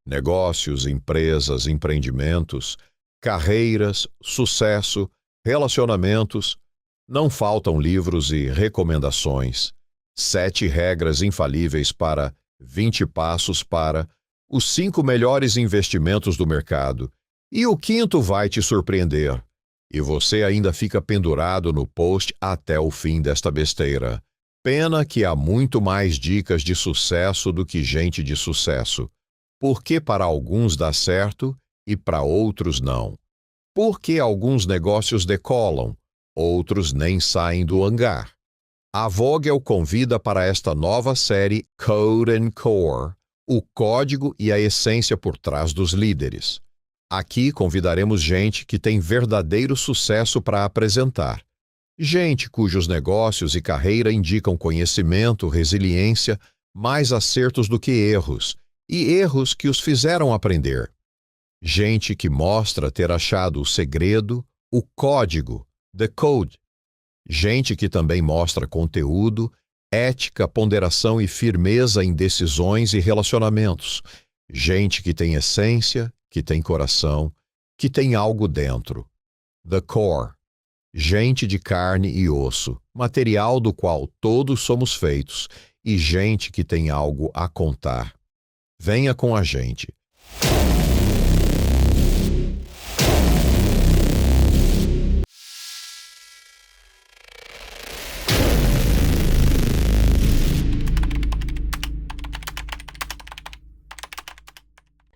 negócios, empresas, empreendimentos, carreiras, sucesso, relacionamentos. Não faltam livros e recomendações. 7 regras infalíveis para 20 passos para os 5 melhores investimentos do mercado. E o 5º vai te surpreender. E você ainda fica pendurado no post até o fim desta besteira. Pena que há muito mais dicas de sucesso do que gente de sucesso. Por que para alguns dá certo e para outros não? Por que alguns negócios decolam, outros nem saem do hangar? A Vogel convida para esta nova série Code and Core, o código e a essência por trás dos líderes. Aqui convidaremos gente que tem verdadeiro sucesso para apresentar. Gente cujos negócios e carreira indicam conhecimento, resiliência, mais acertos do que erros, e erros que os fizeram aprender. Gente que mostra ter achado o segredo, o código, the code. Gente que também mostra conteúdo, ética, ponderação e firmeza em decisões e relacionamentos. Gente que tem essência, que tem coração, que tem algo dentro. The core. Gente de carne e osso, material do qual todos somos feitos, e gente que tem algo a contar. Venha com a gente.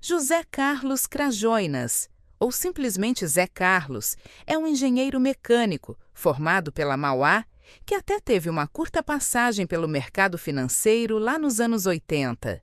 José Carlos Crajoinas, ou simplesmente Zé Carlos, é um engenheiro mecânico formado pela Mauá, que até teve uma curta passagem pelo mercado financeiro lá nos anos 80.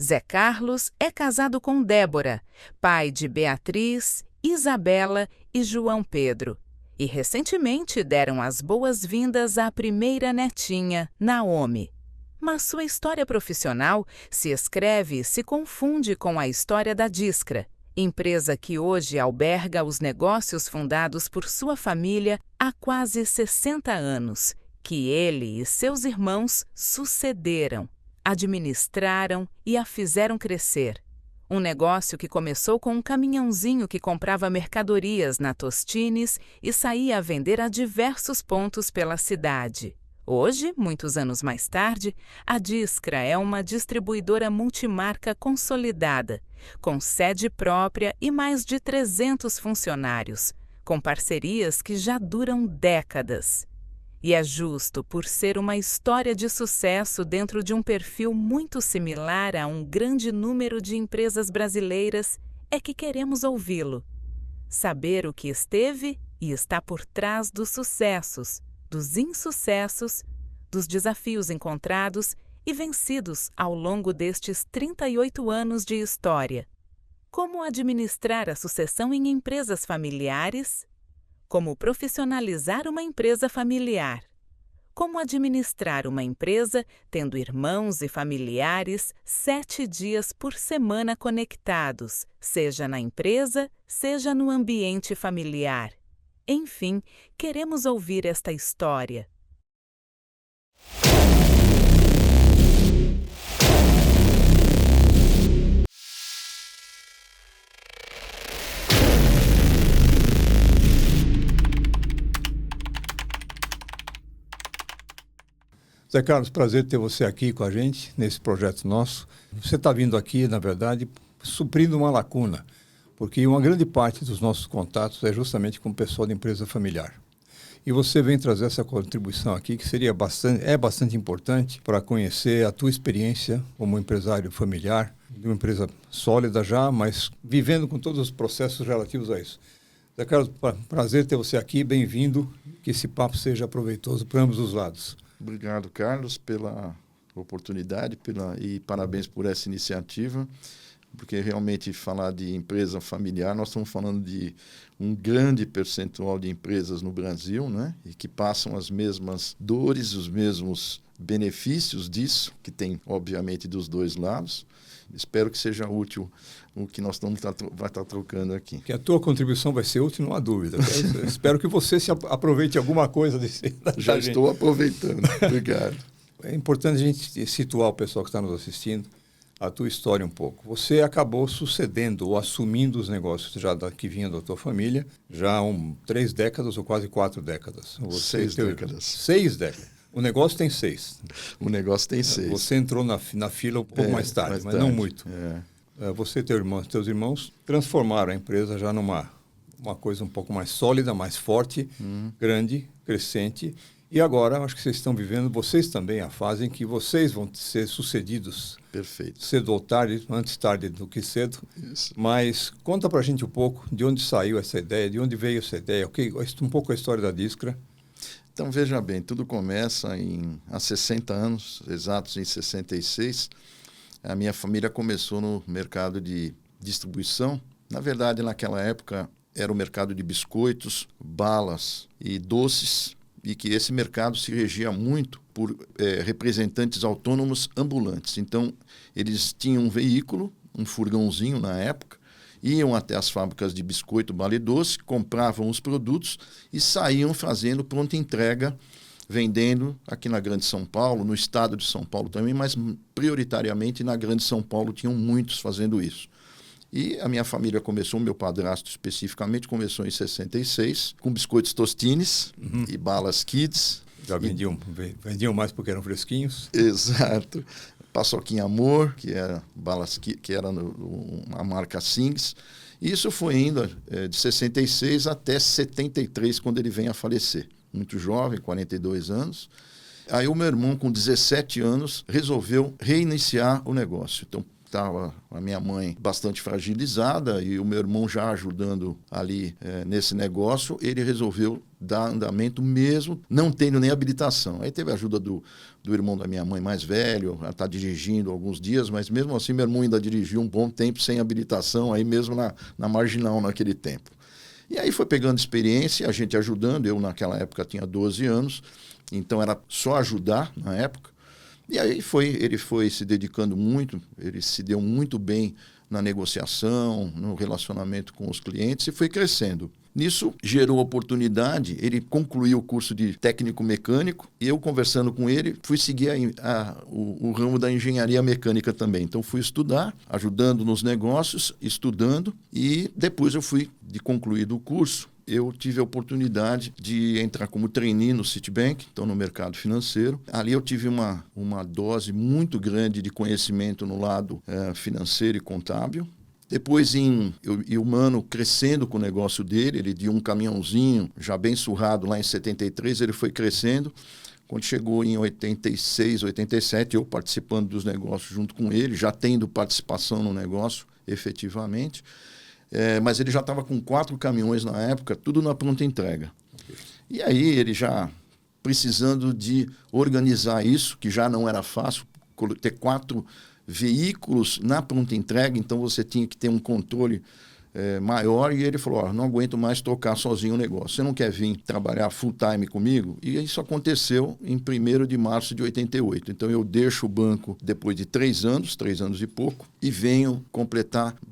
Zé Carlos é casado com Débora, pai de Beatriz, Isabela e João Pedro, e recentemente deram as boas-vindas à primeira netinha, Naomi. Mas sua história profissional se escreve e se confunde com a história da Diskra, empresa que hoje alberga os negócios fundados por sua família há quase 60 anos, que ele e seus irmãos sucederam, administraram e a fizeram crescer. Um negócio que começou com um caminhãozinho que comprava mercadorias na Tostines e saía a vender a diversos pontos pela cidade. Hoje, muitos anos mais tarde, a Diskra é uma distribuidora multimarca consolidada, com sede própria e mais de 300 funcionários, com parcerias que já duram décadas. E é justo por ser uma história de sucesso dentro de um perfil muito similar a um grande número de empresas brasileiras é que queremos ouvi-lo. Saber o que esteve e está por trás dos sucessos, dos insucessos, dos desafios encontrados e vencidos ao longo destes 38 anos de história. Como administrar a sucessão em empresas familiares? Como profissionalizar uma empresa familiar? Como administrar uma empresa tendo irmãos e familiares 7 dias por semana conectados, seja na empresa, seja no ambiente familiar? Enfim, queremos ouvir esta história. Zé Carlos, prazer ter você aqui com a gente nesse projeto nosso. Você está vindo aqui, na verdade, suprindo uma lacuna, porque uma grande parte dos nossos contatos é justamente com o pessoal de empresa familiar. E você vem trazer essa contribuição aqui, que é bastante importante para conhecer a tua experiência como empresário familiar, de uma empresa sólida já, mas vivendo com todos os processos relativos a isso. Zé Carlos, prazer ter você aqui, bem-vindo, que esse papo seja proveitoso para ambos os lados. Obrigado, Carlos, pela oportunidade e parabéns por essa iniciativa, porque realmente falar de empresa familiar, nós estamos falando de um grande percentual de empresas no Brasil, né? E que passam as mesmas dores, os mesmos benefícios disso, que tem, obviamente, dos dois lados. Espero que seja útil o que nós vai estar trocando aqui. Que a tua contribuição vai ser útil, não há dúvida. Espero que você aproveite alguma coisa desse. Já estou aproveitando. Obrigado. É importante a gente situar o pessoal que está nos assistindo. a tua história um pouco. Você acabou sucedendo ou assumindo os negócios já que vinha da tua família, já há 3 décadas ou quase 4 décadas. 6 décadas. 6 décadas. O negócio tem 6. O negócio tem 6. Você entrou na fila um pouco mais tarde, mas não muito. Você e teus irmãos transformaram a empresa já numa coisa um pouco mais sólida, mais forte, grande, crescente. E agora, acho que vocês estão vivendo, vocês também, a fase em que vocês vão ser sucedidos. Perfeito. Cedo ou tarde, antes tarde do que cedo. Isso. Mas conta pra gente um pouco de onde saiu essa ideia, de onde veio essa ideia, um pouco a história da Diskra. Então, veja bem, tudo começa há 60 anos, exatos em 66. A minha família começou no mercado de distribuição. Na verdade, naquela época, era o mercado de biscoitos, balas e doces, e que esse mercado se regia muito por representantes autônomos ambulantes. Então, eles tinham um veículo, um furgãozinho na época, iam até as fábricas de biscoito, bala e doce, compravam os produtos e saíam fazendo pronta entrega, vendendo aqui na Grande São Paulo, no estado de São Paulo também, mas prioritariamente na Grande São Paulo tinham muitos fazendo isso. E a minha família começou, meu padrasto especificamente, começou em 66, com biscoitos Tostines e balas Kids. Já vendiam mais porque eram fresquinhos? Exato. Paçoquinha Amor, que era balas que era a marca Sings. Isso foi indo de 66 até 73, quando ele vem a falecer. Muito jovem, 42 anos. Aí o meu irmão, com 17 anos, resolveu reiniciar o negócio. Então, estava a minha mãe bastante fragilizada e o meu irmão já ajudando ali nesse negócio, ele resolveu dar andamento mesmo, não tendo nem habilitação. Aí teve a ajuda do irmão da minha mãe mais velho, ela está dirigindo alguns dias, mas mesmo assim meu irmão ainda dirigiu um bom tempo sem habilitação, aí mesmo na Marginal naquele tempo. E aí foi pegando experiência, a gente ajudando, eu naquela época tinha 12 anos, então era só ajudar na época. E aí ele foi se dedicando muito, ele se deu muito bem na negociação, no relacionamento com os clientes e foi crescendo. Nisso gerou oportunidade, ele concluiu o curso de técnico mecânico e eu, conversando com ele, fui seguir o ramo da engenharia mecânica também. Então fui estudar, ajudando nos negócios, estudando, e depois eu fui, de concluído o curso, eu tive a oportunidade de entrar como trainee no Citibank, então no mercado financeiro. Ali eu tive uma dose muito grande de conhecimento no lado financeiro e contábil. Depois, o Mano crescendo com o negócio dele, ele de um caminhãozinho já bem surrado lá em 73, ele foi crescendo. Quando chegou em 86, 87, eu participando dos negócios junto com ele, já tendo participação no negócio efetivamente. Mas ele já estava com 4 caminhões na época, tudo na pronta entrega. E aí ele já precisando de organizar isso, que já não era fácil, ter 4 veículos na pronta entrega, então você tinha que ter um controle maior, e ele falou, não aguento mais tocar sozinho o negócio, você não quer vir trabalhar full time comigo? E isso aconteceu em 1º de março de 88, então eu deixo o banco depois de 3 anos e pouco, e venho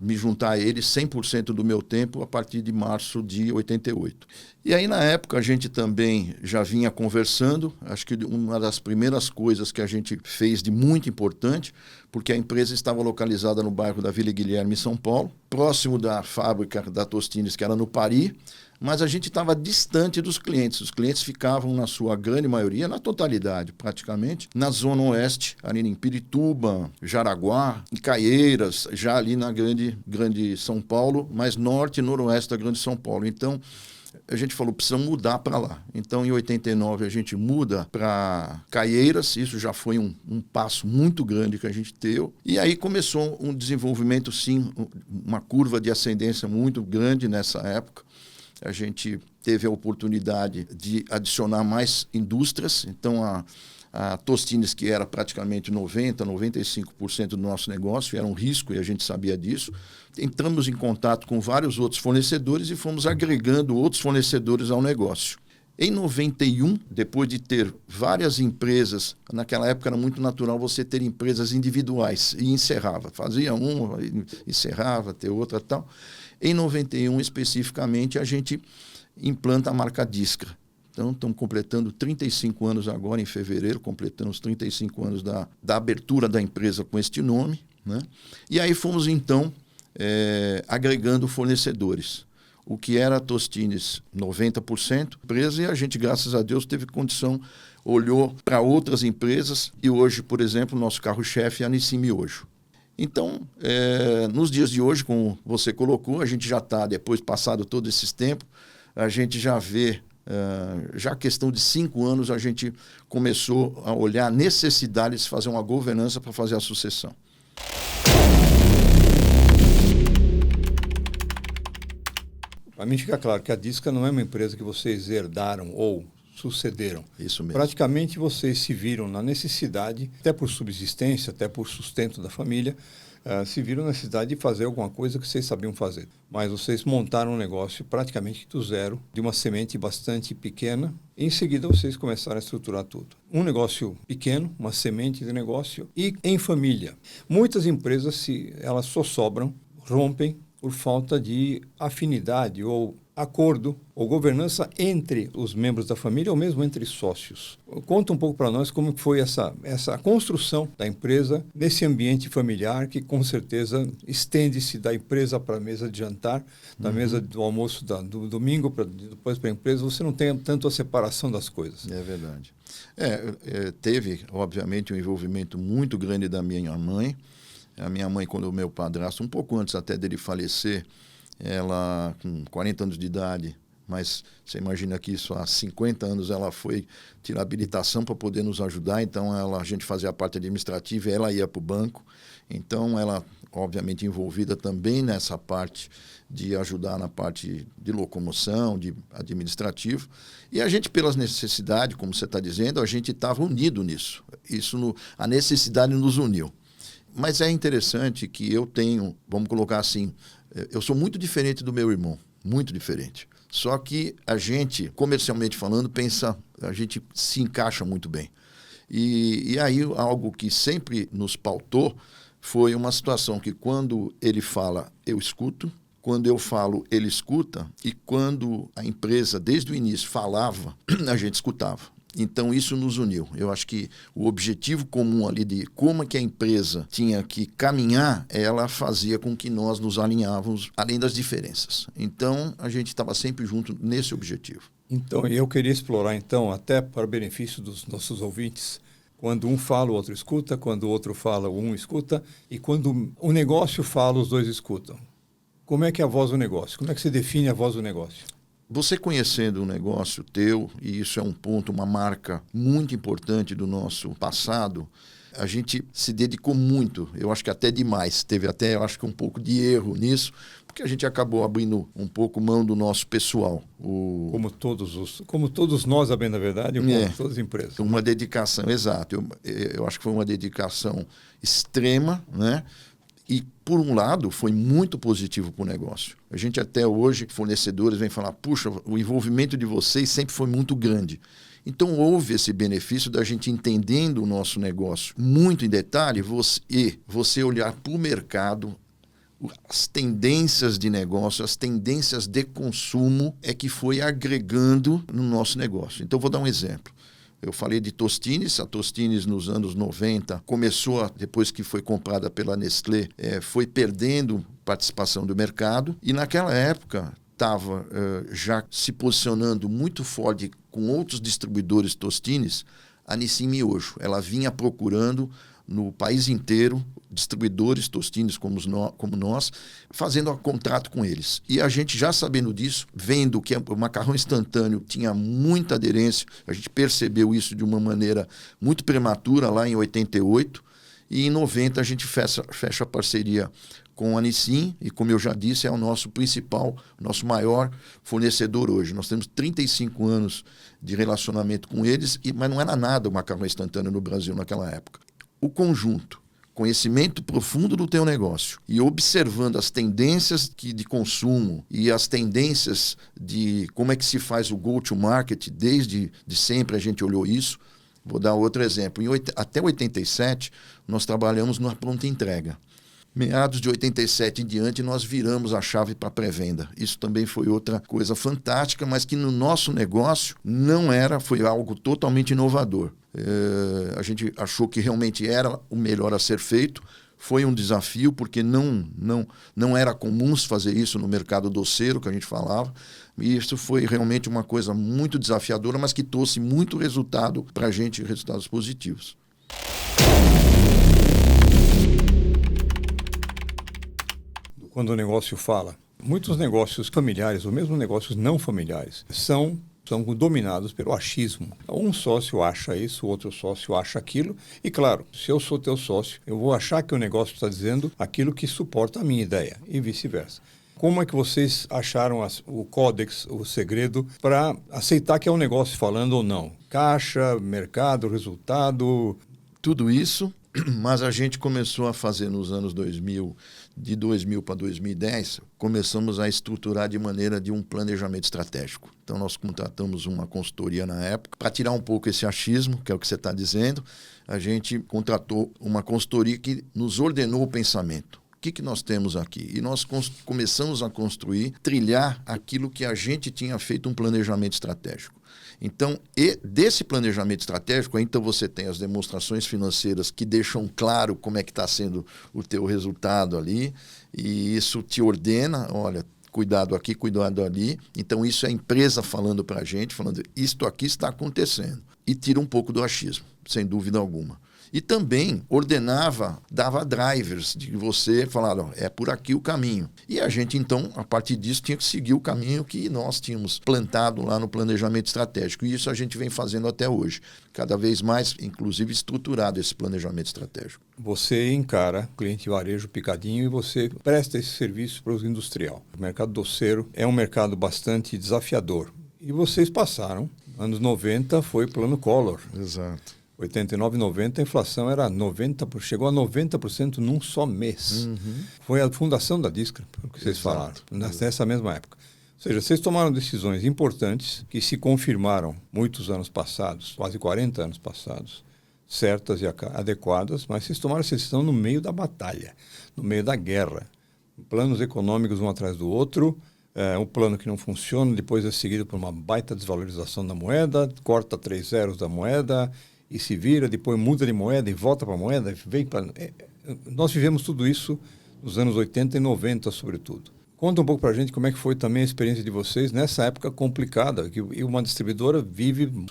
me juntar a ele 100% do meu tempo a partir de março de 88. E aí, na época, a gente também já vinha conversando. Acho que uma das primeiras coisas que a gente fez de muito importante, porque a empresa estava localizada no bairro da Vila Guilherme, em São Paulo, próximo da fábrica da Tostines, que era no Pari, mas a gente estava distante dos clientes. Os clientes ficavam, na sua grande maioria, na totalidade, praticamente, na Zona Oeste, ali em Pirituba, Jaraguá, em Caieiras, já ali na grande São Paulo, mas norte e noroeste da grande São Paulo. Então, a gente falou, precisamos mudar para lá. Então, em 89, a gente muda para Caieiras. Isso já foi um passo muito grande que a gente deu. E aí começou um desenvolvimento, sim, uma curva de ascendência muito grande nessa época. A gente teve a oportunidade de adicionar mais indústrias. Então, a Tostines, que era praticamente 95% do nosso negócio, era um risco e a gente sabia disso. Entramos em contato com vários outros fornecedores e fomos agregando outros fornecedores ao negócio. Em 91, depois de ter várias empresas, naquela época era muito natural você ter empresas individuais, e encerrava. Fazia uma, encerrava, ter outra e tal. Em 91, especificamente, a gente implanta a marca Diskra. Então, estamos completando 35 anos agora, em fevereiro, completamos 35 anos da abertura da empresa com este nome. né? E aí fomos, então, agregando fornecedores. O que era a Tostines, 90% empresa, e a gente, graças a Deus, teve condição, olhou para outras empresas, e hoje, por exemplo, o nosso carro-chefe é a Nissin Miojo. Então, nos dias de hoje, como você colocou, a gente já está, depois passado todo esse tempo, a gente já vê, já a questão de 5 anos, a gente começou a olhar a necessidade de fazer uma governança para fazer a sucessão. Para mim fica claro que a Disca não é uma empresa que vocês herdaram ou sucederam. Isso mesmo. Praticamente vocês se viram na necessidade, até por subsistência, até por sustento da família, se viram na necessidade de fazer alguma coisa que vocês sabiam fazer. Mas vocês montaram um negócio praticamente do zero, de uma semente bastante pequena, e em seguida vocês começaram a estruturar tudo. Um negócio pequeno, uma semente de negócio, e em família. Muitas empresas, elas só sobram, rompem, por falta de afinidade ou acordo ou governança entre os membros da família ou mesmo entre sócios. Conta um pouco para nós como foi essa construção da empresa nesse ambiente familiar que com certeza estende-se da empresa para a mesa de jantar, da mesa do almoço do domingo depois para a empresa. Você não tem tanto a separação das coisas. É verdade. Teve, obviamente, um envolvimento muito grande da minha mãe. A minha mãe, quando o meu padrasto, um pouco antes até dele falecer, ela com 40 anos de idade, mas você imagina que isso há 50 anos ela foi tirar habilitação para poder nos ajudar, então a gente fazia a parte administrativa e ela ia para o banco. Então ela, obviamente, envolvida também nessa parte de ajudar na parte de locomoção, de administrativo. E a gente, pelas necessidades, como você está dizendo, a gente estava unido nisso. A necessidade nos uniu. Mas é interessante que eu tenho, vamos colocar assim, eu sou muito diferente do meu irmão, muito diferente. Só que a gente, comercialmente falando, a gente se encaixa muito bem. E aí algo que sempre nos pautou foi uma situação que quando ele fala, eu escuto, quando eu falo, ele escuta, e quando a empresa, desde o início, falava, a gente escutava. Então, isso nos uniu. Eu acho que o objetivo comum ali de como é que a empresa tinha que caminhar, ela fazia com que nós nos alinhávamos, além das diferenças. Então, a gente estava sempre junto nesse objetivo. Então, eu queria explorar, então, até para o benefício dos nossos ouvintes, quando um fala, o outro escuta, quando o outro fala, um escuta, e quando o negócio fala, os dois escutam. Como é que é a voz do negócio? Como é que se define a voz do negócio? Você conhecendo o negócio teu, e isso é um ponto, uma marca muito importante do nosso passado, a gente se dedicou muito, eu acho que até demais, teve até, eu acho que um pouco de erro nisso, porque a gente acabou abrindo um pouco mão do nosso pessoal. Como todos nós, a bem da verdade, como todas as empresas. Uma dedicação, exato. Eu acho que foi uma dedicação extrema, né? E, por um lado, foi muito positivo para o negócio. A gente até hoje, fornecedores, vem falar, puxa, o envolvimento de vocês sempre foi muito grande. Então, houve esse benefício da gente entendendo o nosso negócio muito em detalhe, você olhar para o mercado, as tendências de negócio, as tendências de consumo é que foi agregando no nosso negócio. Então, vou dar um exemplo. Eu falei de Tostines. A Tostines, nos anos 90, começou, depois que foi comprada pela Nestlé, foi perdendo participação do mercado. E naquela época estava já se posicionando muito forte com outros distribuidores Tostines, a Nissin Miojo. Ela vinha procurando no país inteiro distribuidores Tostines como nós, fazendo um contrato com eles. E a gente, já sabendo disso, vendo que o macarrão instantâneo tinha muita aderência, a gente percebeu isso de uma maneira muito prematura lá em 88, e em 90 a gente fecha a parceria com a Nissin, e como eu já disse, é o nosso maior fornecedor hoje. Nós temos 35 anos de relacionamento com eles, mas não era nada o macarrão instantâneo no Brasil naquela época. O conjunto, conhecimento profundo do teu negócio e observando as tendências de consumo e as tendências de como é que se faz o go-to-market, desde sempre a gente olhou isso. Vou dar outro exemplo. Até 87, nós trabalhamos numa pronta entrega. Meados de 87 em diante, nós viramos a chave para a pré-venda. Isso também foi outra coisa fantástica, mas que no nosso negócio foi algo totalmente inovador. A gente achou que realmente era o melhor a ser feito, Foi um desafio porque não era comum se fazer isso no mercado doceiro, que a gente falava. E isso foi realmente uma coisa muito desafiadora, mas que trouxe muito resultado para a gente, resultados positivos. Quando o negócio fala, muitos negócios familiares, ou mesmo negócios não familiares, são dominados pelo achismo. Um sócio acha isso, o outro sócio acha aquilo. E claro, se eu sou teu sócio, eu vou achar que o negócio está dizendo aquilo que suporta a minha ideia e vice-versa. Como é que vocês acharam o códex, o segredo, para aceitar que é um negócio falando ou não? Caixa, mercado, resultado... Tudo isso, mas a gente começou a fazer nos anos 2000, de 2000 para 2010, começamos a estruturar de maneira de um planejamento estratégico. Então, nós contratamos uma consultoria na época, para tirar um pouco esse achismo, que é o que você está dizendo, a gente contratou uma consultoria que nos ordenou o pensamento. O que nós temos aqui? E nós começamos a construir, trilhar aquilo que a gente tinha feito um planejamento estratégico. Então, desse planejamento estratégico, então você tem as demonstrações financeiras que deixam claro como é que está sendo o teu resultado ali, e isso te ordena, olha, cuidado aqui, cuidado ali. Então, isso é a empresa falando para a gente, falando, isto aqui está acontecendo. E tira um pouco do achismo, sem dúvida alguma. E também ordenava, dava drivers de você falar, ó, é por aqui o caminho. E a gente, então, a partir disso, tinha que seguir o caminho que nós tínhamos plantado lá no planejamento estratégico. E isso a gente vem fazendo até hoje. Cada vez mais, inclusive, estruturado esse planejamento estratégico. Você encara cliente varejo picadinho e você presta esse serviço para os industrial. O mercado doceiro é um mercado bastante desafiador. E vocês passaram, anos 90 foi plano Collor. Exato. 89, 90, a inflação era 90%, chegou a 90% num só mês. Foi a fundação da Discra, o que vocês falaram, nessa mesma época. Ou seja, vocês tomaram decisões importantes que se confirmaram muitos anos passados, quase 40 anos passados, certas e adequadas, mas vocês tomaram essa decisão no meio da batalha, no meio da guerra. Planos econômicos um atrás do outro, um plano que não funciona, depois é seguido por uma baita desvalorização da moeda, corta 3 zeros da moeda, e se vira, depois muda de moeda e volta para a moeda. Nós vivemos tudo isso nos anos 80 e 90, sobretudo. Conta um pouco para a gente como é que foi também a experiência de vocês nessa época complicada, que uma distribuidora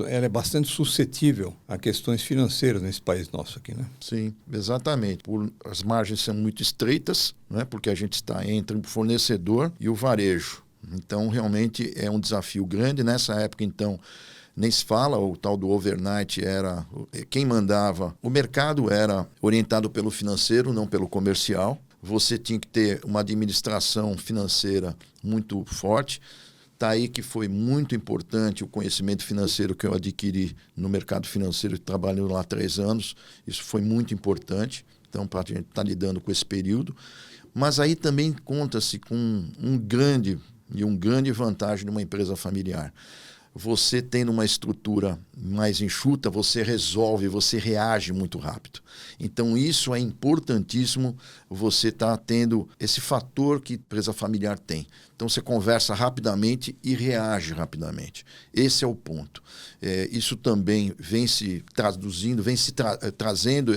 ela é bastante suscetível a questões financeiras nesse país nosso aqui, né? Sim, exatamente. As margens são muito estreitas, né? Porque a gente está entre o fornecedor e o varejo. Então, realmente é um desafio grande. Nessa época, então, nem se fala, o tal do overnight era quem mandava. O mercado era orientado pelo financeiro, não pelo comercial. Você tinha que ter uma administração financeira muito forte. Está aí que foi muito importante o conhecimento financeiro que eu adquiri no mercado financeiro, trabalhando lá há 3 anos. Isso foi muito importante. Então, para a gente estar lidando com esse período. Mas aí também conta-se com uma grande vantagem de uma empresa familiar. Você tendo uma estrutura mais enxuta, você resolve, você reage muito rápido. Então, isso é importantíssimo, você está tendo esse fator que a empresa familiar tem. Então, você conversa rapidamente e reage rapidamente. Esse é o ponto. Isso também vem se traduzindo, trazendo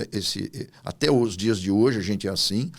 até os dias de hoje, a gente é assim.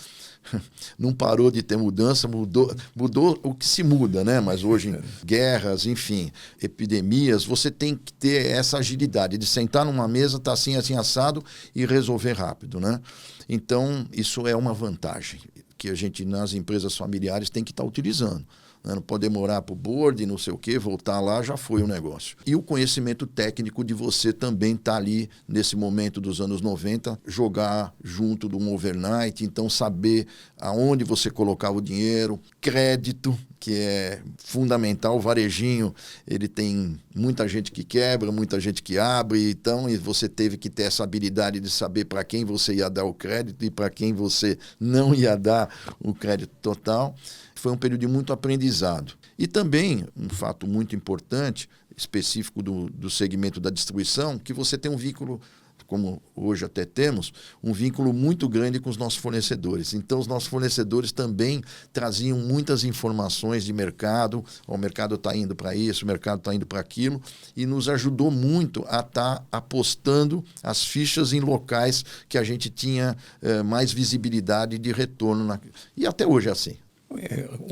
Não parou de ter mudança, mudou o que se muda, né? Mas hoje, guerras, enfim, epidemias, você tem que ter essa agilidade de sentar numa mesa, tá assim, assado e resolver rápido, né? Então, isso é uma vantagem que a gente, nas empresas familiares, tem que estar utilizando. Não pode demorar para o board, não sei o quê, voltar lá, já foi o negócio. E o conhecimento técnico de você também estar ali, nesse momento dos anos 90, jogar junto de um overnight, então saber aonde você colocava o dinheiro, crédito, que é fundamental. O varejinho, ele tem muita gente que quebra, muita gente que abre, então e você teve que ter essa habilidade de saber para quem você ia dar o crédito e para quem você não ia dar o crédito total. Foi um período de muito aprendizado. E também, um fato muito importante, específico do segmento da distribuição, que você tem um vínculo como hoje até temos, um vínculo muito grande com os nossos fornecedores. Então, os nossos fornecedores também traziam muitas informações de mercado, o mercado está indo para isso, o mercado está indo para aquilo, e nos ajudou muito a estar apostando as fichas em locais que a gente tinha mais visibilidade de retorno. E até hoje é assim.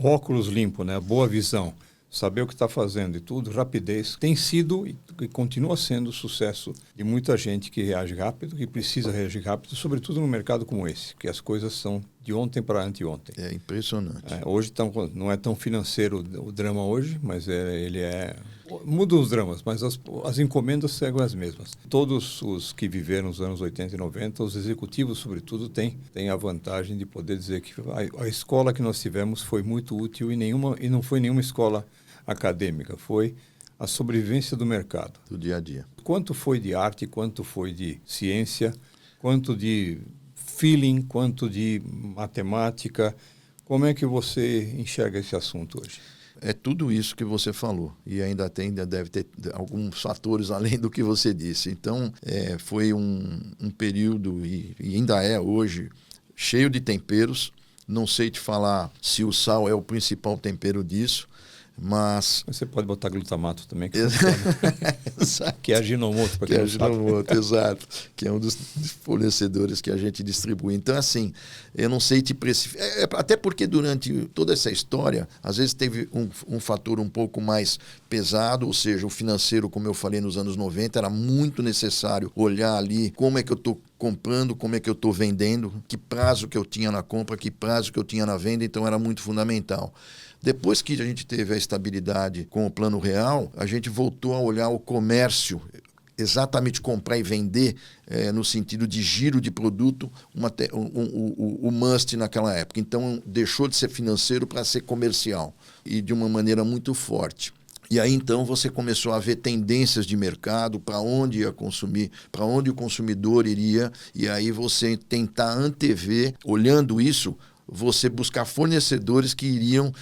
Óculos limpo, né? Boa visão. Saber o que está fazendo e tudo, rapidez, tem sido e continua sendo o sucesso de muita gente que reage rápido, que precisa reagir rápido, sobretudo no mercado como esse, que as coisas são de ontem para anteontem. É impressionante. Hoje não é tão financeiro o drama hoje, mas muda os dramas, mas as encomendas seguem as mesmas. Todos os que viveram nos anos 80 e 90, os executivos, sobretudo, têm a vantagem de poder dizer que a escola que nós tivemos foi muito útil e não foi nenhuma escola acadêmica, foi a sobrevivência do mercado. Do dia a dia. Quanto foi de arte, quanto foi de ciência, quanto de feeling, quanto de matemática. Como é que você enxerga esse assunto hoje? É tudo isso que você falou. E ainda deve ter alguns fatores além do que você disse. Então, foi um período, e ainda é hoje, cheio de temperos. Não sei te falar se o sal é o principal tempero disso, mas você pode botar glutamato também, que é aginomoto, para quem não sabe. Exato, que é um dos fornecedores que a gente distribui. Então, assim, eu não sei te precificar, até porque durante toda essa história, às vezes teve um fator um pouco mais pesado, ou seja, o financeiro, como eu falei nos anos 90, era muito necessário olhar ali como é que eu estou comprando, como é que eu estou vendendo, que prazo que eu tinha na compra, que prazo que eu tinha na venda, então era muito fundamental. Depois que a gente teve a estabilidade com o Plano Real, a gente voltou a olhar o comércio, exatamente comprar e vender, no sentido de giro de produto, o must naquela época. Então, deixou de ser financeiro para ser comercial, e de uma maneira muito forte. E aí, então, você começou a ver tendências de mercado, para onde ia consumir, para onde o consumidor iria, e aí você tentar antever, olhando isso, você buscar fornecedores que iriam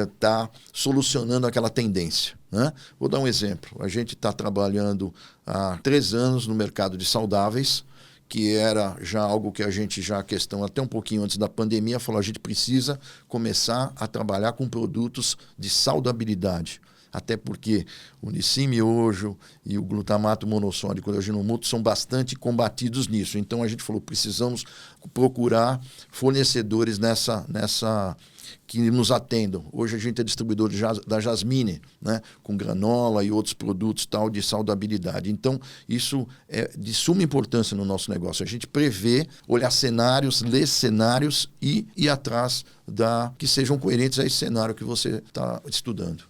estar solucionando aquela tendência, né? Vou dar um exemplo. A gente está trabalhando há 3 anos no mercado de saudáveis, que era já algo que a gente a questão até um pouquinho antes da pandemia, falou, a gente precisa começar a trabalhar com produtos de saudabilidade. Até porque o nicimiojo e o glutamato monossódico e o aginomoto são bastante combatidos nisso. Então a gente falou, precisamos procurar fornecedores nessa que nos atendam. Hoje a gente é distribuidor da Jasmine, né, com granola e outros produtos tal de saudabilidade. Então isso é de suma importância no nosso negócio. A gente prevê, olhar cenários, ler cenários e ir atrás que sejam coerentes a esse cenário que você está estudando.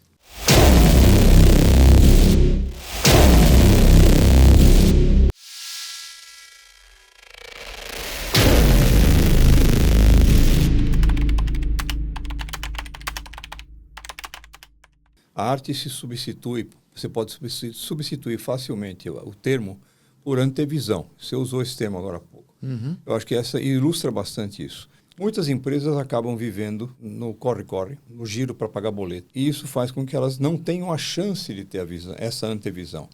A arte se substitui, você pode substituir facilmente o termo por antevisão. Você usou esse termo agora há pouco. Uhum. Eu acho que essa ilustra bastante isso. Muitas empresas acabam vivendo no corre-corre, no giro para pagar boleto. E isso faz com que elas não tenham a chance de ter essa antevisão.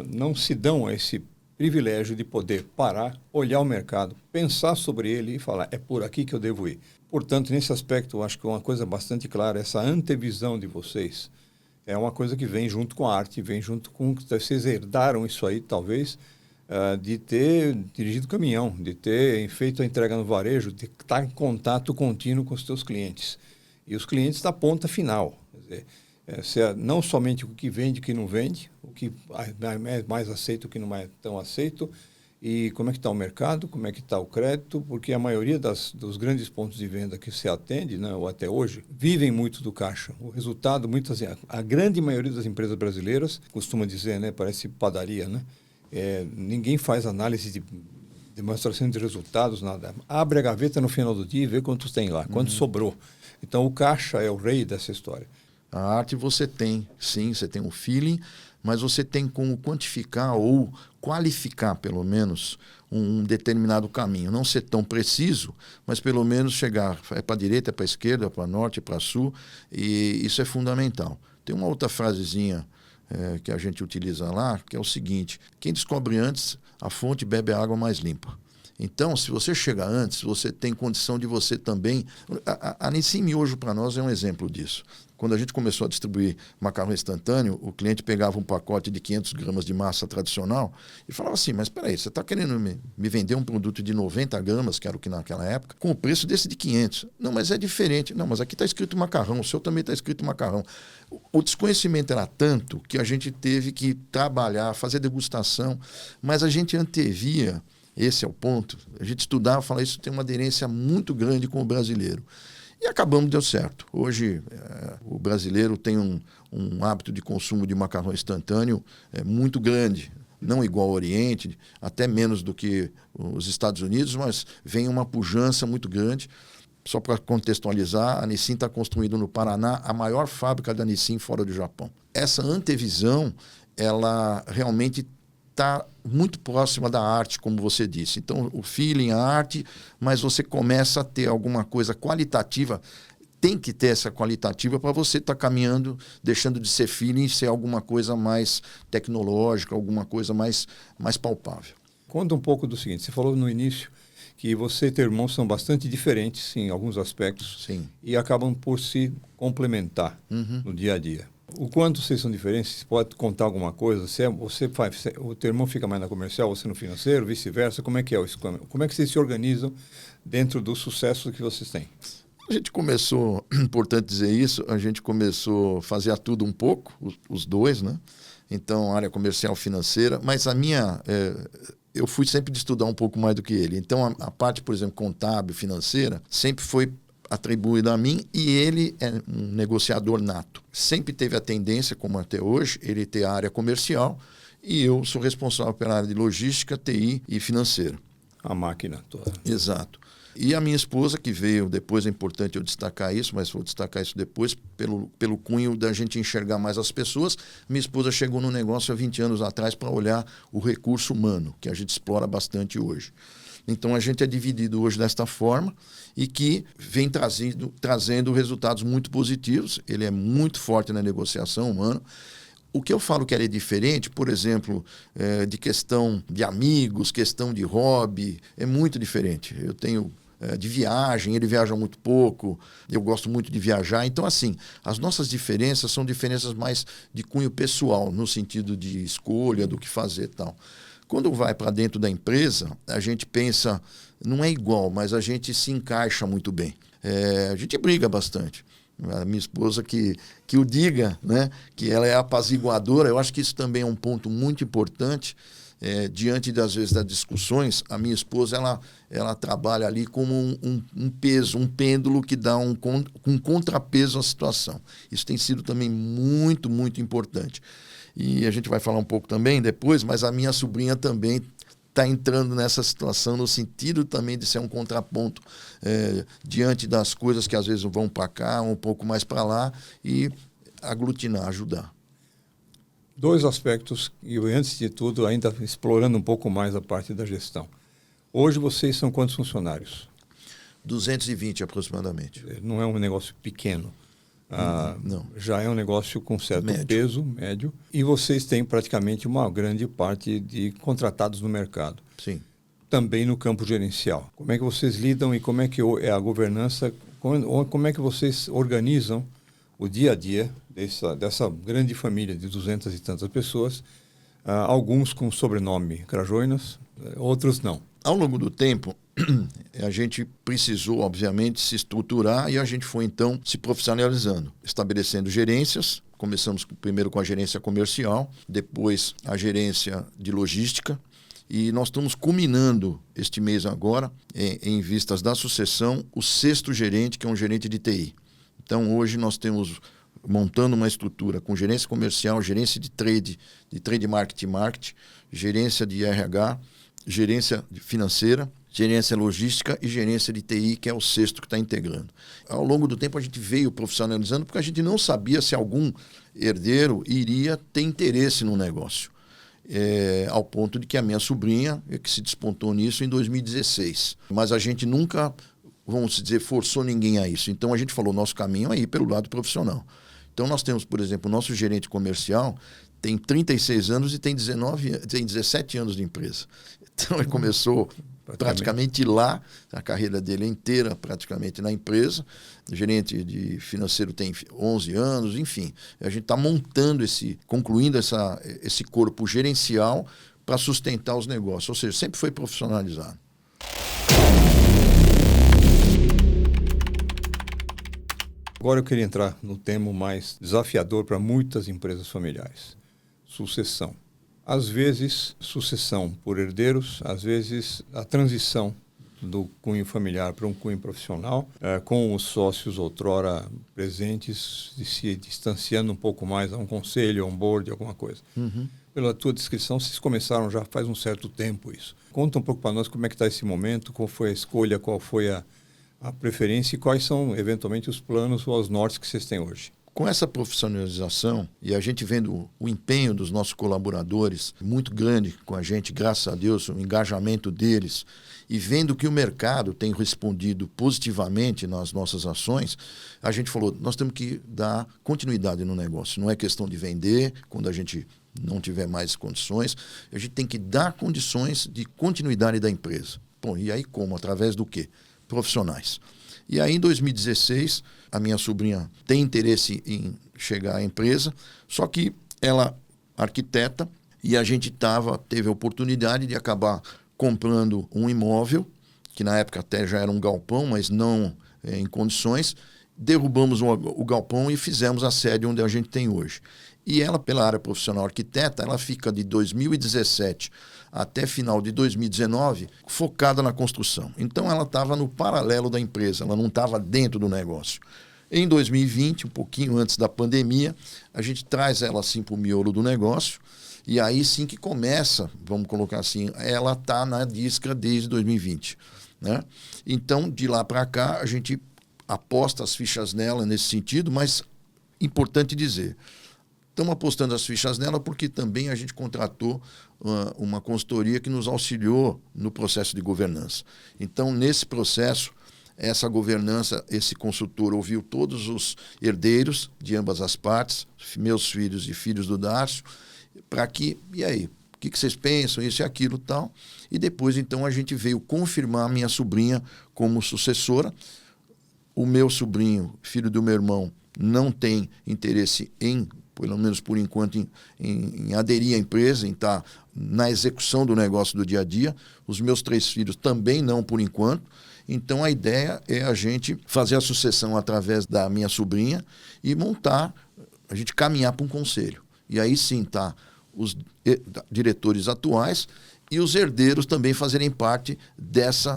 Não se dão a esse privilégio de poder parar, olhar o mercado, pensar sobre ele e falar, é por aqui que eu devo ir. Portanto, nesse aspecto, eu acho que uma coisa bastante clara, essa antevisão de vocês é uma coisa que vem junto com a arte, vem junto com... Vocês herdaram isso aí, talvez, de ter dirigido caminhão, de ter feito a entrega no varejo, de estar em contato contínuo com os seus clientes. E os clientes da ponta final. Quer dizer, não somente o que vende, o que não vende, o que é mais aceito, o que não é tão aceito, e como é que está o mercado, como é que está o crédito, porque a maioria dos grandes pontos de venda que se atende, né, ou até hoje, vivem muito do caixa. O resultado, a grande maioria das empresas brasileiras, costuma dizer, né, parece padaria, né? Ninguém faz análise de demonstração de resultados, nada. Abre a gaveta no final do dia e vê quantos tem lá, quanto sobrou. Então, o caixa é o rei dessa história. A arte você tem, sim, você tem um feeling, mas você tem como quantificar ou qualificar, pelo menos, um determinado caminho. Não ser tão preciso, mas pelo menos chegar para a direita, para a esquerda, para norte, para sul, e isso é fundamental. Tem uma outra frasezinha que a gente utiliza lá, que é o seguinte: quem descobre antes a fonte bebe a água mais limpa. Então, se você chega antes, você tem condição de você também... A Nissin Miojo, para nós, é um exemplo disso. Quando a gente começou a distribuir macarrão instantâneo, o cliente pegava um pacote de 500 gramas de massa tradicional e falava assim, mas espera aí, você está querendo me vender um produto de 90 gramas, que era o que naquela época, com o preço desse de 500. Não, mas é diferente. Não, mas aqui está escrito macarrão, o seu também está escrito macarrão. O desconhecimento era tanto que a gente teve que trabalhar, fazer degustação, mas a gente antevia, esse é o ponto, a gente estudava, falava, isso tem uma aderência muito grande com o brasileiro. E acabamos, deu certo. Hoje, o brasileiro tem um hábito de consumo de macarrão instantâneo muito grande. Não igual ao Oriente, até menos do que os Estados Unidos, mas vem uma pujança muito grande. Só para contextualizar, a Nissin está construindo no Paraná a maior fábrica da Nissin fora do Japão. Essa antevisão, ela realmente está muito próxima da arte, como você disse. Então, o feeling, a arte, mas você começa a ter alguma coisa qualitativa, tem que ter essa qualitativa para você estar caminhando, deixando de ser feeling e ser alguma coisa mais tecnológica, alguma coisa mais palpável. Conta um pouco do seguinte, você falou no início que você e teu irmão são bastante diferentes em alguns aspectos. Sim. E acabam por se complementar no dia a dia. O quanto vocês são diferentes? Você pode contar alguma coisa? O teu irmão fica mais na comercial, você no financeiro, vice-versa? Como é que é isso? Como é que vocês se organizam dentro do sucesso que vocês têm? A gente começou, importante dizer isso, a gente começou a fazer tudo um pouco, os dois, né? Então, área comercial, financeira, mas eu fui sempre de estudar um pouco mais do que ele. Então, a parte, por exemplo, contábil, financeira, sempre foi atribuída a mim e ele é um negociador nato. Sempre teve a tendência, como até hoje, ele ter a área comercial e eu sou responsável pela área de logística, TI e financeira. A máquina toda. Exato. E a minha esposa, que veio depois, é importante eu destacar isso, mas vou destacar isso depois, pelo cunho da gente enxergar mais as pessoas. Minha esposa chegou no negócio há 20 anos atrás para olhar o recurso humano, que a gente explora bastante hoje. Então, a gente é dividido hoje desta forma e que vem trazendo resultados muito positivos. Ele é muito forte na negociação humana. O que eu falo que ele é diferente, por exemplo, de questão de amigos, questão de hobby, é muito diferente. Eu tenho de viagem, ele viaja muito pouco, eu gosto muito de viajar. Então, assim, as nossas diferenças são diferenças mais de cunho pessoal, no sentido de escolha, do que fazer e tal. Quando vai para dentro da empresa, a gente pensa, não é igual, mas a gente se encaixa muito bem. A gente briga bastante. A minha esposa que o diga, né, que ela é apaziguadora, eu acho que isso também é um ponto muito importante. Diante, às vezes, das discussões, a minha esposa ela trabalha ali como um peso, um pêndulo que dá um contrapeso à situação. Isso tem sido também muito, muito importante. E a gente vai falar um pouco também depois, mas a minha sobrinha também está entrando nessa situação no sentido também de ser um contraponto diante das coisas que às vezes vão para cá, um pouco mais para lá, e aglutinar, ajudar. Dois aspectos, e antes de tudo, ainda explorando um pouco mais a parte da gestão. Hoje vocês são quantos funcionários? 220 aproximadamente. Não é um negócio pequeno. Não. Já é um negócio com certo Médio. peso, médio, e vocês têm praticamente uma grande parte de contratados no mercado. Sim. Também no campo gerencial. Como é que vocês lidam e como é que é a governança, como é que vocês organizam o dia a dia dessa grande família de 200 e tantas pessoas, alguns com sobrenome Crajoinas, outros não. Ao longo do tempo, a gente precisou, obviamente, se estruturar e a gente foi, então, se profissionalizando, estabelecendo gerências. Começamos primeiro com a gerência comercial, depois a gerência de logística, e nós estamos culminando este mês agora, em vistas da sucessão, o 6º gerente, que é um gerente de TI. Então, hoje nós temos montando uma estrutura com gerência comercial, gerência de trade marketing, gerência de RH, gerência financeira, gerência logística e gerência de TI, que é o 6º que está integrando. Ao longo do tempo a gente veio profissionalizando porque a gente não sabia se algum herdeiro iria ter interesse no negócio. Ao ponto de que a minha sobrinha que se despontou nisso em 2016. Mas a gente nunca, vamos dizer, forçou ninguém a isso. Então a gente falou, nosso caminho é ir pelo lado profissional. Então nós temos, por exemplo, o nosso gerente comercial tem 36 anos e tem 17 anos de empresa. Então ele começou praticamente lá, a carreira dele inteira praticamente na empresa. O gerente de financeiro tem 11 anos, enfim. A gente está montando concluindo esse corpo gerencial para sustentar os negócios. Ou seja, sempre foi profissionalizado. Agora eu queria entrar no tema mais desafiador para muitas empresas familiares: sucessão. Às vezes, sucessão por herdeiros, às vezes a transição do cunho familiar para um cunho profissional, com os sócios outrora presentes se distanciando um pouco mais a um conselho, a um board, alguma coisa. Pela tua descrição, vocês começaram já faz um certo tempo isso. Conta um pouco para nós como é que está esse momento, qual foi a escolha, qual foi a preferência e quais são, eventualmente, os planos ou os nortes que vocês têm hoje. Com essa profissionalização e a gente vendo o empenho dos nossos colaboradores muito grande com a gente, graças a Deus, o engajamento deles, e vendo que o mercado tem respondido positivamente nas nossas ações, a gente falou, nós temos que dar continuidade no negócio. Não é questão de vender quando a gente não tiver mais condições, a gente tem que dar condições de continuidade da empresa. Bom, e aí como? Através do quê? Profissionais. E aí, em 2016, a minha sobrinha tem interesse em chegar à empresa, só que ela arquiteta e a gente teve a oportunidade de acabar comprando um imóvel, que na época até já era um galpão, mas não em condições. Derrubamos o galpão e fizemos a sede onde a gente tem hoje. E ela, pela área profissional arquiteta, ela fica de 2017 até final de 2019 focada na construção. Então ela estava no paralelo da empresa, ela não estava dentro do negócio. Em 2020, um pouquinho antes da pandemia, a gente traz ela assim para o miolo do negócio e aí sim que começa, vamos colocar assim, ela está na Discra desde 2020. Né? Então, de lá para cá, a gente aposta as fichas nela nesse sentido, mas importante dizer, estamos apostando as fichas nela porque também a gente contratou uma consultoria que nos auxiliou no processo de governança. Então, nesse processo, essa governança, esse consultor ouviu todos os herdeiros de ambas as partes, meus filhos e filhos do Darcio, para que, e aí, o que vocês pensam, isso e aquilo e tal. E depois, então, a gente veio confirmar a minha sobrinha como sucessora. O meu sobrinho, filho do meu irmão, não tem interesse em, pelo menos por enquanto, em aderir à empresa, em estar na execução do negócio do dia a dia. Os meus 3 filhos também não, por enquanto. Então, a ideia é a gente fazer a sucessão através da minha sobrinha e montar, a gente caminhar para um conselho. E aí sim, tá os diretores atuais e os herdeiros também fazerem parte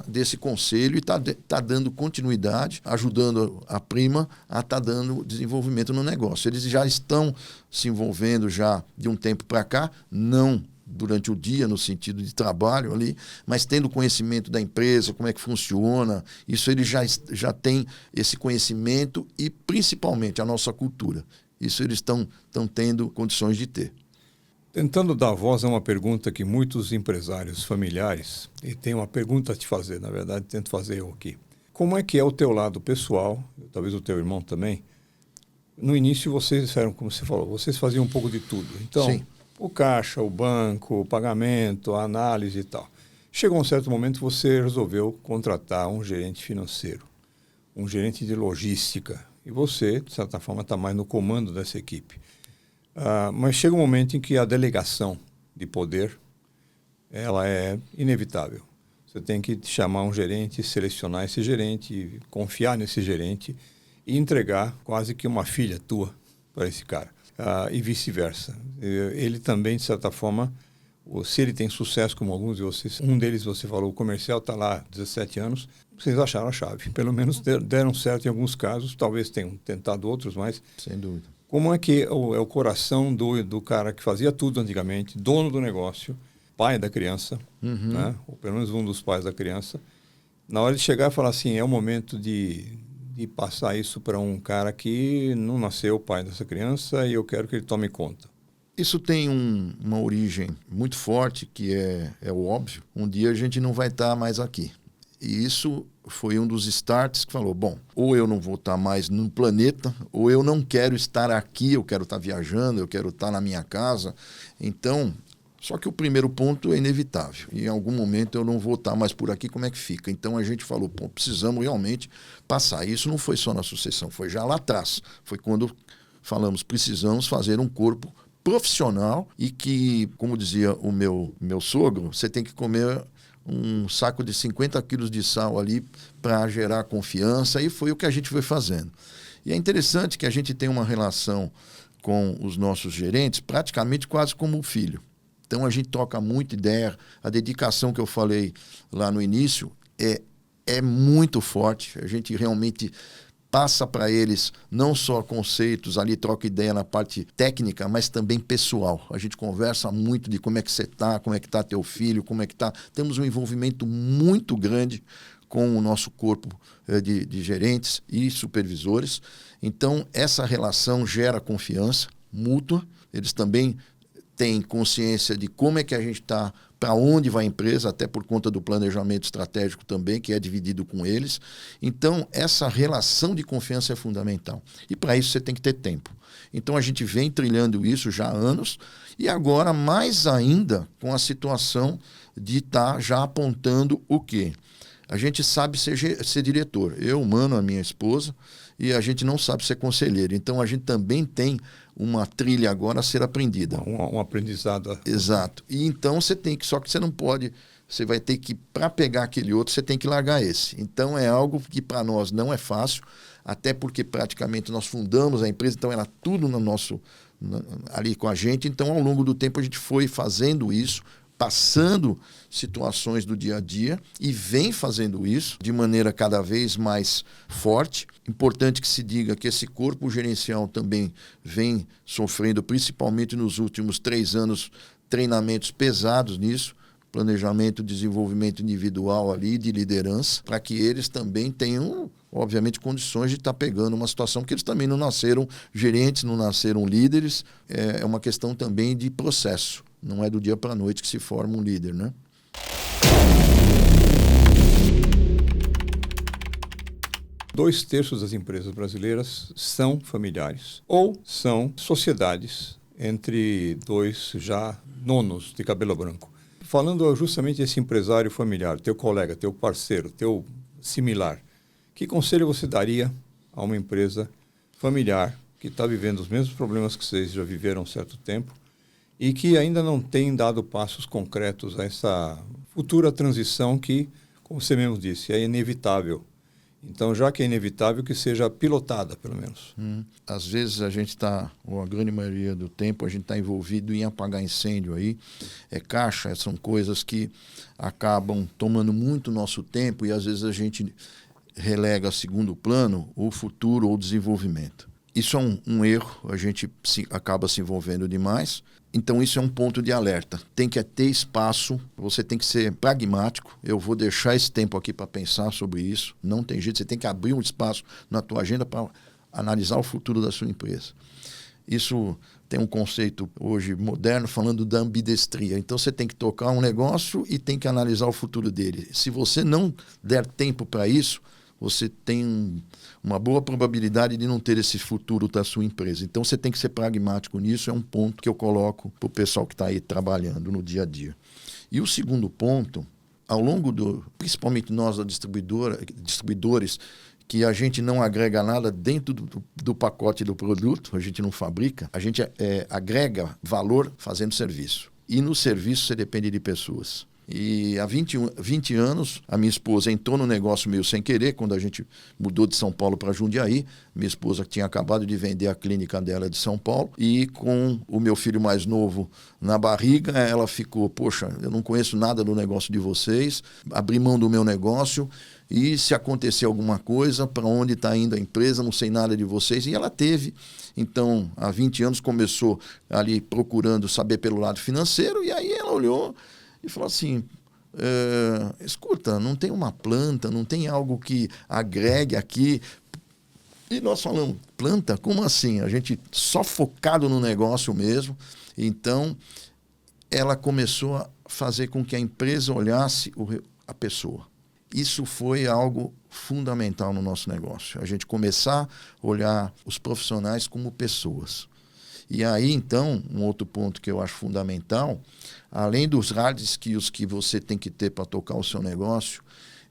desse conselho e tá dando continuidade, ajudando a prima a estar dando desenvolvimento no negócio. Eles já estão se envolvendo já de um tempo para cá, não durante o dia no sentido de trabalho ali, mas tendo conhecimento da empresa, como é que funciona, isso eles já têm esse conhecimento e principalmente a nossa cultura. Isso eles estão tendo condições de ter. Tentando dar voz a uma pergunta que muitos empresários familiares, e tem uma pergunta a te fazer, na verdade, tento fazer eu aqui. Como é que é o teu lado pessoal, talvez o teu irmão também? No início vocês eram, como você falou, vocês faziam um pouco de tudo. Então, sim, o caixa, o banco, o pagamento, a análise e tal. Chegou um certo momento que você resolveu contratar um gerente financeiro, um gerente de logística. E você, de certa forma, está mais no comando dessa equipe. Mas chega um momento em que a delegação de poder ela é inevitável. Você tem que chamar um gerente, selecionar esse gerente, confiar nesse gerente e entregar quase que uma filha tua para esse cara. E vice-versa. Ele também, de certa forma, se ele tem sucesso como alguns de vocês, um deles você falou, o comercial está lá 17 anos, vocês acharam a chave. Pelo menos deram certo em alguns casos, talvez tenham tentado outros, mas... Sem dúvida. Como é que é o coração do cara que fazia tudo antigamente, dono do negócio, pai da criança, né? Ou pelo menos um dos pais da criança, na hora de chegar e falar assim, é o momento de passar isso para um cara que não nasceu pai dessa criança e eu quero que ele tome conta? Isso tem uma origem muito forte, que é o óbvio. Um dia a gente não vai estar mais aqui. E isso foi um dos starts que falou, bom, ou eu não vou estar mais no planeta, ou eu não quero estar aqui, eu quero estar viajando, eu quero estar na minha casa. Então, só que o primeiro ponto é inevitável. Em algum momento eu não vou estar mais por aqui, como é que fica? Então a gente falou, pô, precisamos realmente passar. Isso não foi só na sucessão, foi já lá atrás. Foi quando falamos, precisamos fazer um corpo profissional e que, como dizia o meu sogro, você tem que comer um saco de 50 quilos de sal ali para gerar confiança, e foi o que a gente foi fazendo. E é interessante que a gente tem uma relação com os nossos gerentes praticamente quase como um filho. Então a gente troca muita ideia, a dedicação que eu falei lá no início é muito forte, a gente realmente passa para eles não só conceitos, ali troca ideia na parte técnica, mas também pessoal. A gente conversa muito de como é que você está, como é que está teu filho, como é que está. Temos um envolvimento muito grande com o nosso corpo de gerentes e supervisores. Então, essa relação gera confiança mútua. Eles também têm consciência de como é que a gente está, para onde vai a empresa, até por conta do planejamento estratégico também, que é dividido com eles. Então, essa relação de confiança é fundamental. E para isso você tem que ter tempo. Então, a gente vem trilhando isso já há anos, e agora mais ainda com a situação de estar já apontando o quê? A gente sabe ser diretor. Eu, Mano, a minha esposa, e a gente não sabe ser conselheiro. Então, a gente também tem uma trilha agora a ser aprendida. Um aprendizado. Exato. E então você tem que, só que você não pode, você vai ter que, para pegar aquele outro, você tem que largar esse. Então é algo que para nós não é fácil, até porque praticamente nós fundamos a empresa, então era tudo no nosso, ali com a gente. Então ao longo do tempo a gente foi fazendo isso, passando situações do dia a dia e vem fazendo isso de maneira cada vez mais forte. Importante que se diga que esse corpo gerencial também vem sofrendo, principalmente nos últimos 3 anos, treinamentos pesados nisso, planejamento, desenvolvimento individual ali, de liderança, para que eles também tenham, obviamente, condições de estar pegando uma situação, porque eles também não nasceram gerentes, não nasceram líderes, é uma questão também de processo. Não é do dia para a noite que se forma um líder, né? Dois terços das empresas brasileiras são familiares ou são sociedades entre dois já nonos de cabelo branco. Falando justamente desse empresário familiar, teu colega, teu parceiro, teu similar, que conselho você daria a uma empresa familiar que está vivendo os mesmos problemas que vocês já viveram há um certo tempo e que ainda não tem dado passos concretos a essa futura transição que, como você mesmo disse, é inevitável? Então, já que é inevitável, que seja pilotada, pelo menos. Às vezes a gente está, ou a grande maioria do tempo, a gente está envolvido em apagar incêndio aí. Caixa, são coisas que acabam tomando muito nosso tempo e às vezes a gente relega a segundo plano o futuro ou o desenvolvimento. Isso é um erro, a gente acaba se envolvendo demais. Então isso é um ponto de alerta. Tem que ter espaço, você tem que ser pragmático. Eu vou deixar esse tempo aqui para pensar sobre isso. Não tem jeito, você tem que abrir um espaço na tua agenda para analisar o futuro da sua empresa. Isso tem um conceito hoje moderno falando da ambidestria. Então você tem que tocar um negócio e tem que analisar o futuro dele. Se você não der tempo para isso, você tem uma boa probabilidade de não ter esse futuro da sua empresa. Então, você tem que ser pragmático nisso, é um ponto que eu coloco para o pessoal que está aí trabalhando no dia a dia. E o segundo ponto, ao longo principalmente nós da distribuidores, que a gente não agrega nada dentro do pacote do produto, a gente não fabrica, a gente agrega valor fazendo serviço. E no serviço você depende de pessoas. E há 20 anos, a minha esposa entrou no negócio meio sem querer, quando a gente mudou de São Paulo para Jundiaí. Minha esposa tinha acabado de vender a clínica dela de São Paulo. E com o meu filho mais novo na barriga, ela ficou, poxa, eu não conheço nada do negócio de vocês, abri mão do meu negócio e se acontecer alguma coisa, para onde está indo a empresa, não sei nada de vocês. E ela teve, então, há 20 anos começou ali procurando saber pelo lado financeiro, e aí ela olhou e falou assim, escuta, não tem uma planta, não tem algo que agregue aqui. E nós falamos, planta? Como assim? A gente só focado no negócio mesmo. Então, ela começou a fazer com que a empresa olhasse a pessoa. Isso foi algo fundamental no nosso negócio. A gente começar a olhar os profissionais como pessoas. E aí, então, um outro ponto que eu acho fundamental, além dos hard skills que você tem que ter para tocar o seu negócio,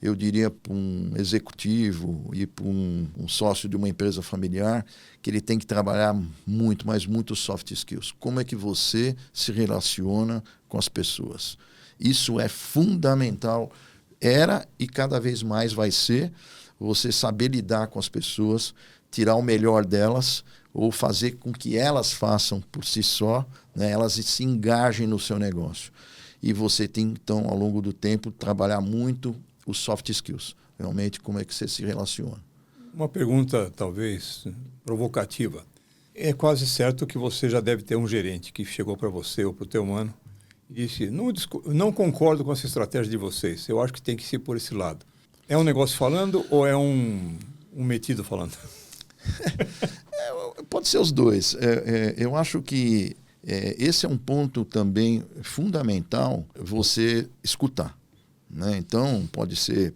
eu diria para um executivo e para um sócio de uma empresa familiar, que ele tem que trabalhar muito, mas muito soft skills. Como é que você se relaciona com as pessoas? Isso é fundamental. Era e cada vez mais vai ser você saber lidar com as pessoas, tirar o melhor delas ou fazer com que elas façam por si só, né? Elas se engajem no seu negócio. E você tem, então, ao longo do tempo, trabalhar muito os soft skills. Realmente, como é que você se relaciona. Uma pergunta, talvez, provocativa. É quase certo que você já deve ter um gerente que chegou para você ou para o teu mano e disse, não concordo com essa estratégia de vocês, eu acho que tem que ser por esse lado. É um negócio falando ou é um metido falando? Pode ser os dois. Eu acho que esse é um ponto também fundamental, você escutar, né? Então, pode ser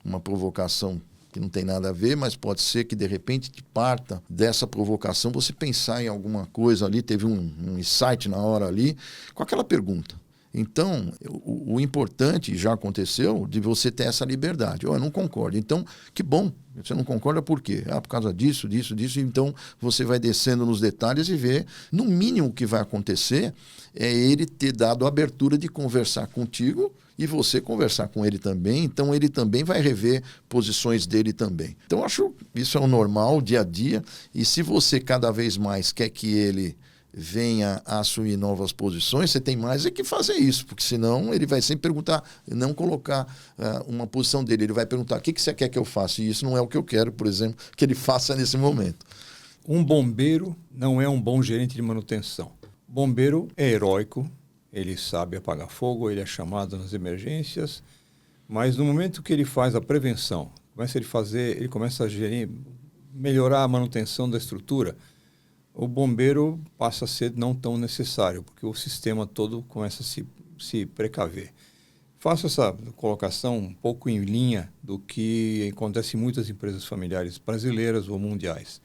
uma provocação que não tem nada a ver, mas pode ser que, de repente, parta dessa provocação você pensar em alguma coisa ali, teve um insight na hora ali, com aquela pergunta. Então, o importante, já aconteceu, de você ter essa liberdade. Eu não concordo. Então, que bom. Você não concorda por quê? Por causa disso, disso, disso. Então, você vai descendo nos detalhes e vê. No mínimo, o que vai acontecer é ele ter dado a abertura de conversar contigo e você conversar com ele também. Então, ele também vai rever posições dele também. Então, acho que isso é o normal, o dia a dia. E se você cada vez mais quer que ele venha a assumir novas posições, você tem mais é que fazer isso, porque senão ele vai sempre perguntar, não colocar uma posição dele, ele vai perguntar, o que você quer que eu faça? E isso não é o que eu quero, por exemplo, que ele faça nesse momento. Um bombeiro não é um bom gerente de manutenção. Bombeiro é heróico, ele sabe apagar fogo, ele é chamado nas emergências, mas no momento que ele faz a prevenção, ele começa a melhorar a manutenção da estrutura, o bombeiro passa a ser não tão necessário, porque o sistema todo começa a se precaver. Faço essa colocação um pouco em linha do que acontece em muitas empresas familiares brasileiras ou mundiais.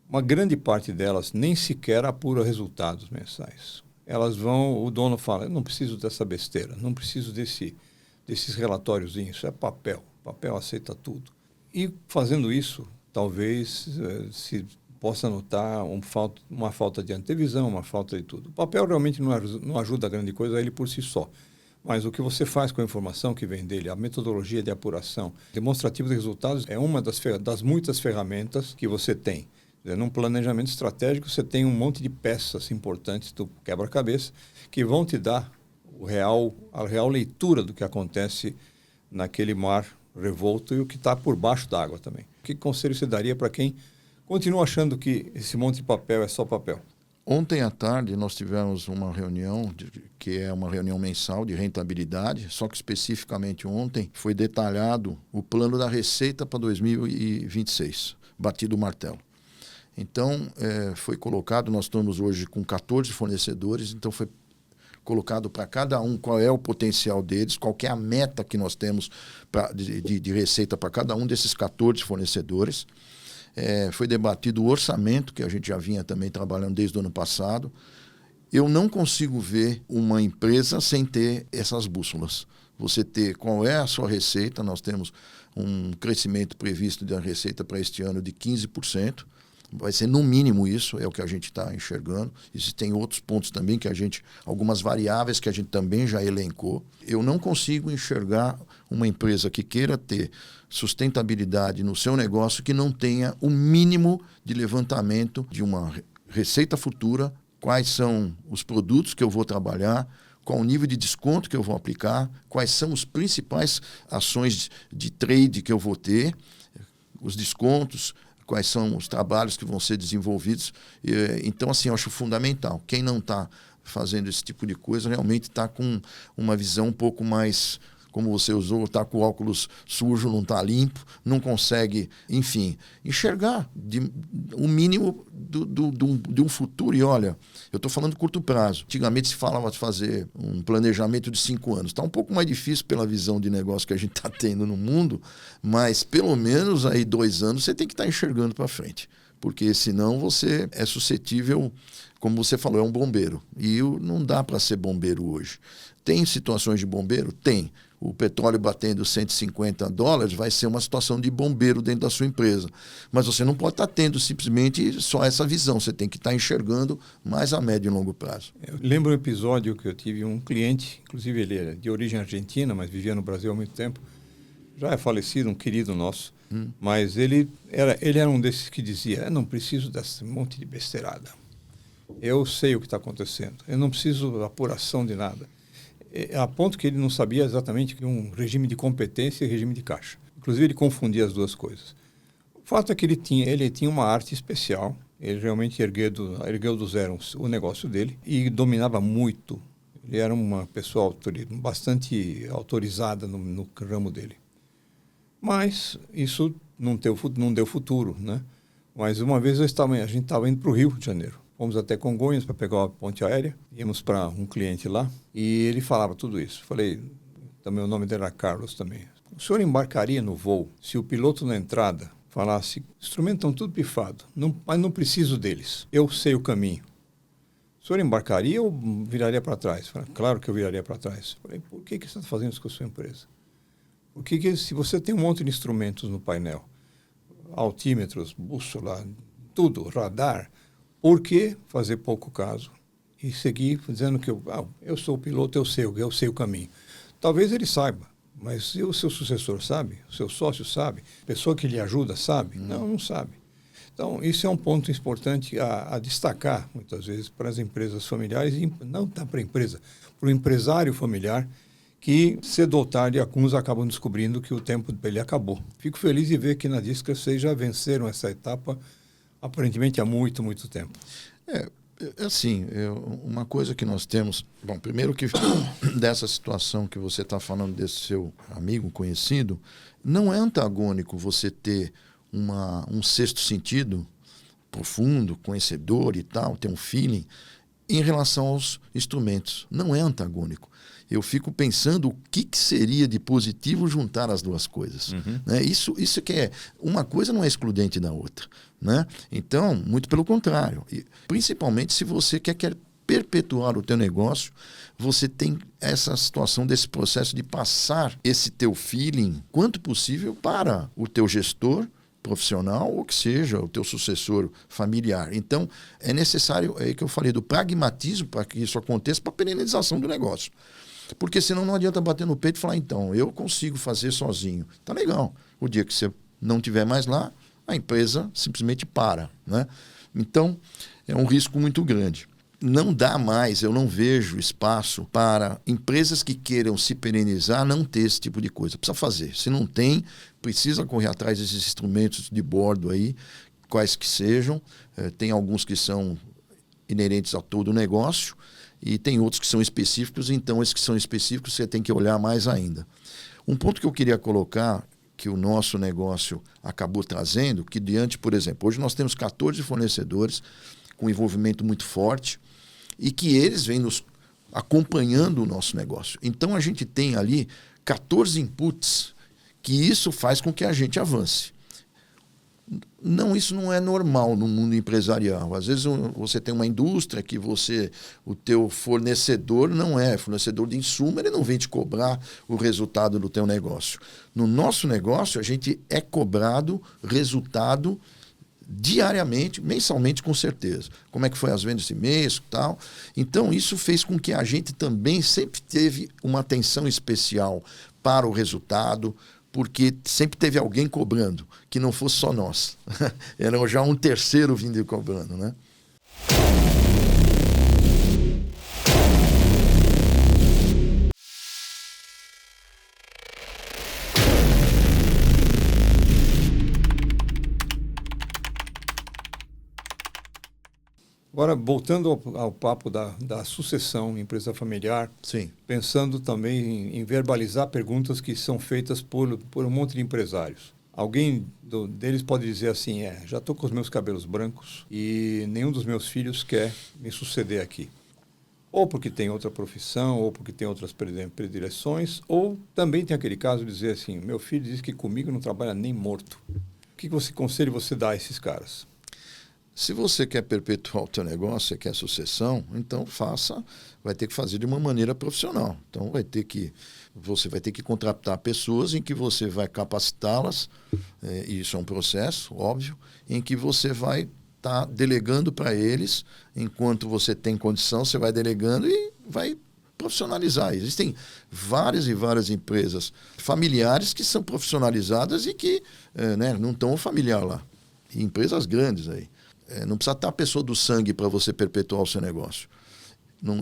Uma grande parte delas nem sequer apura resultados mensais. Elas vão, o dono fala, eu não preciso dessa besteira, não preciso desses relatórios, isso é papel aceita tudo. E fazendo isso, talvez se possa notar uma falta de antevisão, uma falta de tudo. O papel realmente não ajuda a grande coisa ele por si só. Mas o que você faz com a informação que vem dele, a metodologia de apuração, demonstrativo de resultados é uma das muitas ferramentas que você tem. Num planejamento estratégico, você tem um monte de peças importantes do quebra-cabeça que vão te dar a real leitura do que acontece naquele mar revolto e o que está por baixo d'água também. Que conselho você daria para quem continua achando que esse monte de papel é só papel? Ontem à tarde nós tivemos uma reunião, que é uma reunião mensal de rentabilidade, só que especificamente ontem foi detalhado o plano da receita para 2026, batido o martelo. Então, foi colocado, nós estamos hoje com 14 fornecedores, então foi colocado para cada um qual é o potencial deles, qual que é a meta que nós temos de receita para cada um desses 14 fornecedores. Foi debatido o orçamento, que a gente já vinha também trabalhando desde o ano passado. Eu não consigo ver uma empresa sem ter essas bússolas. Você ter qual é a sua receita, nós temos um crescimento previsto da receita para este ano de 15%. Vai ser no mínimo isso, é o que a gente está enxergando. Existem outros pontos também, algumas variáveis que a gente também já elencou. Eu não consigo enxergar uma empresa que queira ter sustentabilidade no seu negócio que não tenha o mínimo de levantamento de uma receita futura, quais são os produtos que eu vou trabalhar, qual o nível de desconto que eu vou aplicar, quais são as principais ações de trade que eu vou ter, os descontos, quais são os trabalhos que vão ser desenvolvidos. Então, assim, eu acho fundamental. Quem não está fazendo esse tipo de coisa realmente está com uma visão um pouco mais como você usou, está com o óculos sujo, não está limpo, não consegue, enfim, enxergar o mínimo de um futuro. E olha, eu estou falando de curto prazo. Antigamente se falava de fazer um planejamento de 5 anos. Está um pouco mais difícil pela visão de negócio que a gente está tendo no mundo, mas pelo menos aí 2 anos você tem que estar enxergando para frente. Porque senão você é suscetível, como você falou, é um bombeiro. E não dá para ser bombeiro hoje. Tem situações de bombeiro? Tem. O petróleo batendo $150 vai ser uma situação de bombeiro dentro da sua empresa. Mas você não pode estar tendo simplesmente só essa visão. Você tem que estar enxergando mais a médio e longo prazo. Eu lembro um episódio que eu tive um cliente, inclusive ele era de origem argentina, mas vivia no Brasil há muito tempo. Já é falecido, um querido nosso. Mas ele era um desses que dizia, não preciso desse monte de besteirada. Eu sei o que está acontecendo. Eu não preciso de apuração de nada. A ponto que ele não sabia exatamente que um regime de competência e regime de caixa. Inclusive, ele confundia as duas coisas. O fato é que ele tinha uma arte especial. Ele realmente ergueu do zero o negócio dele e dominava muito. Ele era uma pessoa bastante autorizada no ramo dele. Mas isso não deu futuro, né? Mas uma vez a gente estava indo para o Rio de Janeiro. Fomos até Congonhas para pegar a ponte aérea. Íamos para um cliente lá e ele falava tudo isso. Falei, também o nome dele era Carlos também. O senhor embarcaria no voo se o piloto na entrada falasse, instrumentos estão tudo pifado, mas não preciso deles. Eu sei o caminho. O senhor embarcaria ou viraria para trás? Falei, claro que eu viraria para trás. Falei, por que você está fazendo isso com a sua empresa? Porque se você tem um monte de instrumentos no painel, altímetros, bússola, tudo, radar, por que fazer pouco caso e seguir dizendo que eu sou o piloto, eu sei o caminho? Talvez ele saiba, mas o seu sucessor sabe? O seu sócio sabe? A pessoa que lhe ajuda sabe? Não sabe. Então, isso é um ponto importante a destacar, muitas vezes, para as empresas familiares, e não para a empresa, para o empresário familiar, que cedo ou tarde alguns acabam descobrindo que o tempo dele acabou. Fico feliz de ver que na Discra vocês já venceram essa etapa aparentemente há muito, muito tempo. Uma coisa que nós temos... Bom, primeiro que dessa situação que você está falando desse seu amigo conhecido, não é antagônico você ter um sexto sentido profundo, conhecedor e tal, ter um feeling em relação aos instrumentos. Não é antagônico. Eu fico pensando o que seria de positivo juntar as duas coisas. Né? Isso que é... Uma coisa não é excludente da outra. Né? Então, muito pelo contrário. E, principalmente se você quer perpetuar o teu negócio, você tem essa situação desse processo de passar esse teu feeling, quanto possível, para o teu gestor profissional ou que seja o teu sucessor familiar. Então, é necessário, é que eu falei, do pragmatismo para que isso aconteça, para a perenização do negócio. Porque senão não adianta bater no peito e falar, então, eu consigo fazer sozinho. Tá legal. O dia que você não estiver mais lá, a empresa simplesmente para. Né? Então, é um risco muito grande. Não dá mais, eu não vejo espaço para empresas que queiram se perenizar não ter esse tipo de coisa. Precisa fazer. Se não tem, precisa correr atrás desses instrumentos de bordo aí, quais que sejam. Tem alguns que são inerentes a todo o negócio e tem outros que são específicos, então esses que são específicos você tem que olhar mais ainda. Um ponto que eu queria colocar, que o nosso negócio acabou trazendo, que diante, por exemplo, hoje nós temos 14 fornecedores com envolvimento muito forte e que eles vêm nos acompanhando o nosso negócio. Então a gente tem ali 14 inputs que isso faz com que a gente avance. Não, isso não é normal no mundo empresarial. Às vezes você tem uma indústria que o teu fornecedor não é fornecedor de insumo, ele não vem te cobrar o resultado do teu negócio. No nosso negócio, a gente é cobrado resultado diariamente, mensalmente, com certeza. Como é que foi as vendas esse mês e tal. Então, isso fez com que a gente também sempre teve uma atenção especial para o resultado, porque sempre teve alguém cobrando, que não fosse só nós. Era já um terceiro vindo e cobrando, né? Agora, voltando ao papo da sucessão, empresa familiar, Sim. pensando também em verbalizar perguntas que são feitas por um monte de empresários. Alguém deles pode dizer assim, já estou com os meus cabelos brancos e nenhum dos meus filhos quer me suceder aqui. Ou porque tem outra profissão, ou porque tem outras predileções, ou também tem aquele caso de dizer assim, meu filho diz que comigo não trabalha nem morto. Que conselho você dá a esses caras? Se você quer perpetuar o teu negócio, você quer sucessão, então vai ter que fazer de uma maneira profissional. Então você vai ter que contratar pessoas em que você vai capacitá-las, isso é um processo, óbvio, em que você vai estar delegando para eles, enquanto você tem condição, você vai delegando e vai profissionalizar. Existem várias e várias empresas familiares que são profissionalizadas e que não estão familiar lá. E empresas grandes aí. Não precisa estar a pessoa do sangue para você perpetuar o seu negócio.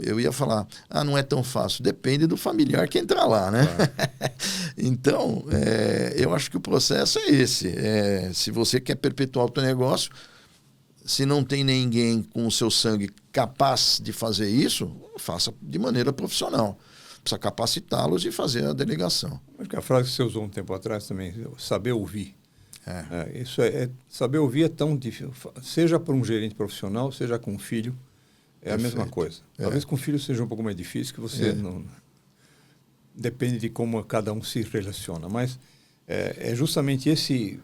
Eu ia falar, não é tão fácil. Depende do familiar que entrar lá, né? Claro. Então, eu acho que o processo é esse. Se você quer perpetuar o seu negócio, se não tem ninguém com o seu sangue capaz de fazer isso, faça de maneira profissional. Precisa capacitá-los e fazer a delegação. Acho que a frase que você usou um tempo atrás também, saber ouvir. Saber ouvir é tão difícil. Seja por um gerente profissional, seja com um filho, é Perfeito. A mesma coisa. Talvez com o filho seja um pouco mais difícil, que você não... Depende de como cada um se relaciona. Mas é justamente esse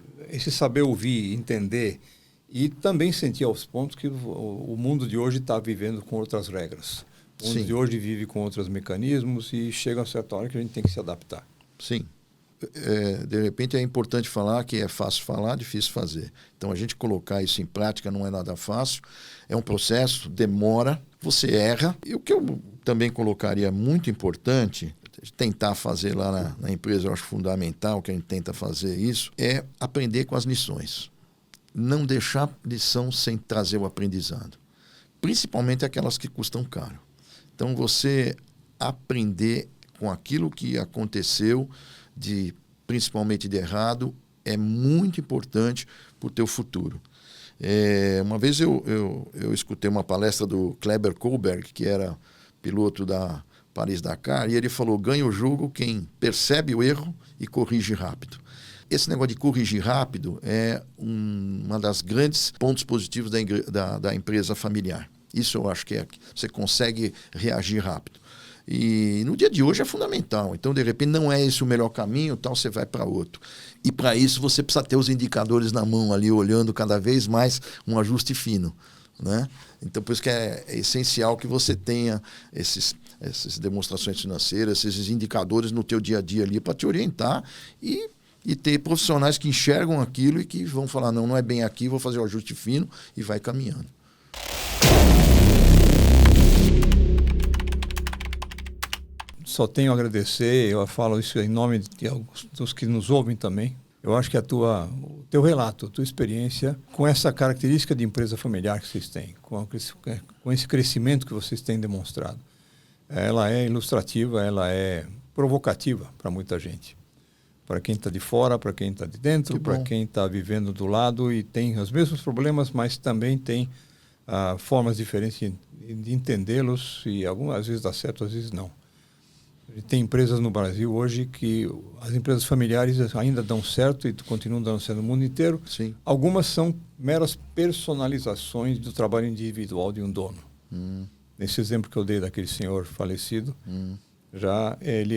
saber ouvir, entender e também sentir aos pontos que o mundo de hoje está vivendo com outras regras. O mundo de hoje vive com outros mecanismos e chega a certa hora que a gente tem que se adaptar. Sim. De repente é importante falar que é fácil falar, difícil fazer. Então a gente colocar isso em prática não é nada fácil, é um processo, demora, você erra. E o que eu também colocaria muito importante, tentar fazer lá na empresa, eu acho fundamental que a gente tenta fazer isso, é aprender com as lições. Não deixar lição sem trazer o aprendizado. Principalmente aquelas que custam caro. Então você aprender com aquilo que aconteceu, principalmente de errado, é muito importante para o teu futuro. Uma vez eu escutei uma palestra do Kleber Kohlberg, que era piloto da Paris-Dakar, e ele falou, ganha o jogo quem percebe o erro e corrige rápido. Esse negócio de corrigir rápido é uma das grandes pontos positivos da empresa familiar. Isso eu acho que você consegue reagir rápido. E no dia de hoje é fundamental. Então, de repente, não é esse o melhor caminho, tal, você vai para outro. E para isso você precisa ter os indicadores na mão ali, olhando cada vez mais um ajuste fino, né? Então, por isso que é essencial que você tenha essas demonstrações financeiras, esses indicadores no teu dia a dia ali para te orientar e ter profissionais que enxergam aquilo e que vão falar, não é bem aqui, vou fazer o ajuste fino e vai caminhando. Só tenho a agradecer, eu falo isso em nome dos que nos ouvem também. Eu acho que o teu relato, a tua experiência, com essa característica de empresa familiar que vocês têm, com esse crescimento que vocês têm demonstrado, ela é ilustrativa, ela é provocativa para muita gente. Para quem está de fora, para quem está de dentro, para quem está vivendo do lado e tem os mesmos problemas, mas também tem formas diferentes de entendê-los e algumas vezes dá certo, às vezes não. Tem empresas no Brasil hoje que as empresas familiares ainda dão certo e continuam dando certo no mundo inteiro. Sim. Algumas são meras personalizações do trabalho individual de um dono. Nesse exemplo que eu dei daquele senhor falecido, já ele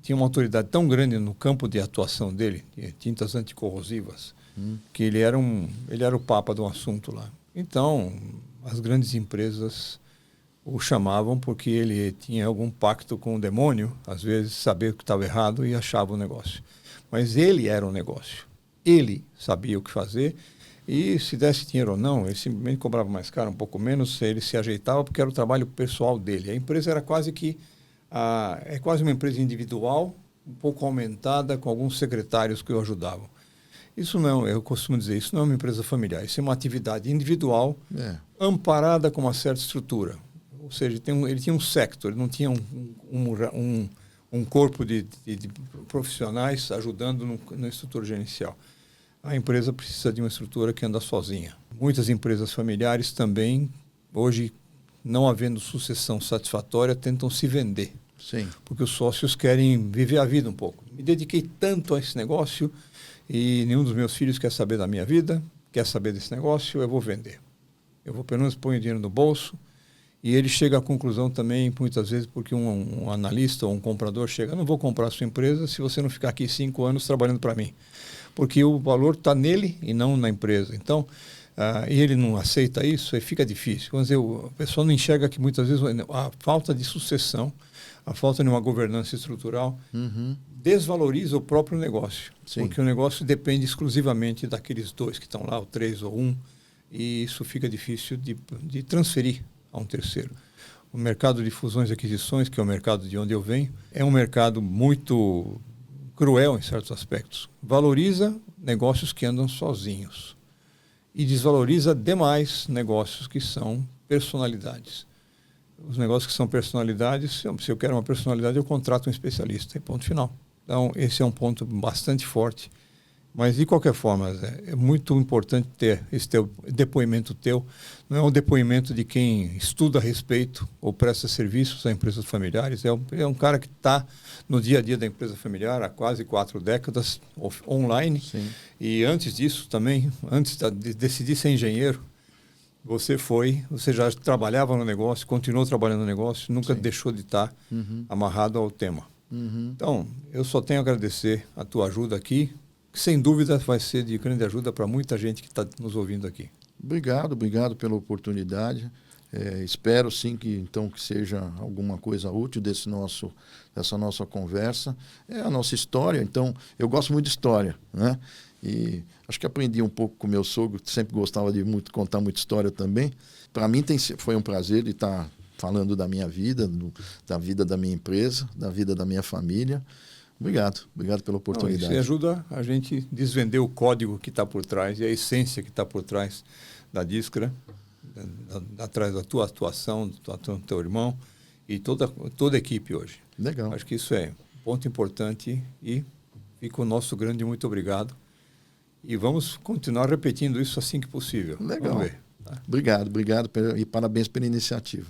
tinha uma autoridade tão grande no campo de atuação dele, de tintas anticorrosivas, que ele era o papa do assunto lá. Então, as grandes empresas o chamavam porque ele tinha algum pacto com o demônio, às vezes sabia que estava errado e achava o negócio. Mas ele era o negócio. Ele sabia o que fazer e se desse dinheiro ou não, ele simplesmente cobrava mais caro, um pouco menos, ele se ajeitava porque era o trabalho pessoal dele. A empresa era quase uma empresa individual, um pouco aumentada, com alguns secretários que o ajudavam. Isso não, eu costumo dizer, isso não é uma empresa familiar, isso é uma atividade individual, amparada com uma certa estrutura. Ou seja, ele tinha um sector, ele não tinha um corpo de profissionais ajudando na estrutura gerencial. A empresa precisa de uma estrutura que anda sozinha. Muitas empresas familiares também hoje, não havendo sucessão satisfatória, tentam se vender. Sim. Porque os sócios querem viver a vida um pouco. Me dediquei tanto a esse negócio e nenhum dos meus filhos quer saber da minha vida, quer saber desse negócio, eu vou vender. Eu vou pelo menos pôr o dinheiro no bolso. E ele chega à conclusão também, muitas vezes, porque um analista ou um comprador chega, não vou comprar a sua empresa se você não ficar aqui 5 anos trabalhando para mim. Porque o valor está nele e não na empresa. Então, e ele não aceita isso, aí fica difícil. Quer dizer, a pessoa não enxerga que muitas vezes a falta de sucessão, a falta de uma governança estrutural, desvaloriza o próprio negócio. Sim. Porque o negócio depende exclusivamente daqueles 2 que estão lá, ou 3 ou 1, e isso fica difícil de transferir a um terceiro. O mercado de fusões e aquisições, que é o mercado de onde eu venho, é um mercado muito cruel em certos aspectos. Valoriza negócios que andam sozinhos e desvaloriza demais negócios que são personalidades. Os negócios que são personalidades, se eu quero uma personalidade, eu contrato um especialista, e ponto final. Então, esse é um ponto bastante forte. Mas, de qualquer forma, é muito importante ter esse depoimento teu. Não é um depoimento de quem estuda a respeito ou presta serviços a empresas familiares. É um cara que está no dia a dia da empresa familiar há quase 4 décadas, online. Sim. E antes disso também, antes de decidir ser engenheiro, você já trabalhava no negócio, continuou trabalhando no negócio, nunca Sim. deixou de estar amarrado ao tema. Então, eu só tenho a agradecer a tua ajuda aqui, que sem dúvida vai ser de grande ajuda para muita gente que está nos ouvindo aqui. Obrigado pela oportunidade. Espero sim que seja alguma coisa útil dessa nossa conversa. É a nossa história, então eu gosto muito de história, né? E acho que aprendi um pouco com meu sogro, que sempre gostava de contar muita história também. Para mim foi um prazer de estar falando da minha vida, da vida da minha empresa, da vida da minha família. Obrigado pela oportunidade. Isso ajuda a gente desvender o código que está por trás e a essência que está por trás da Diskra, atrás da tua atuação, do teu irmão e toda a equipe hoje. Legal. Acho que isso é um ponto importante e fica o nosso grande muito obrigado. E vamos continuar repetindo isso assim que possível. Legal. Vamos ver. Tá? Obrigado e parabéns pela iniciativa.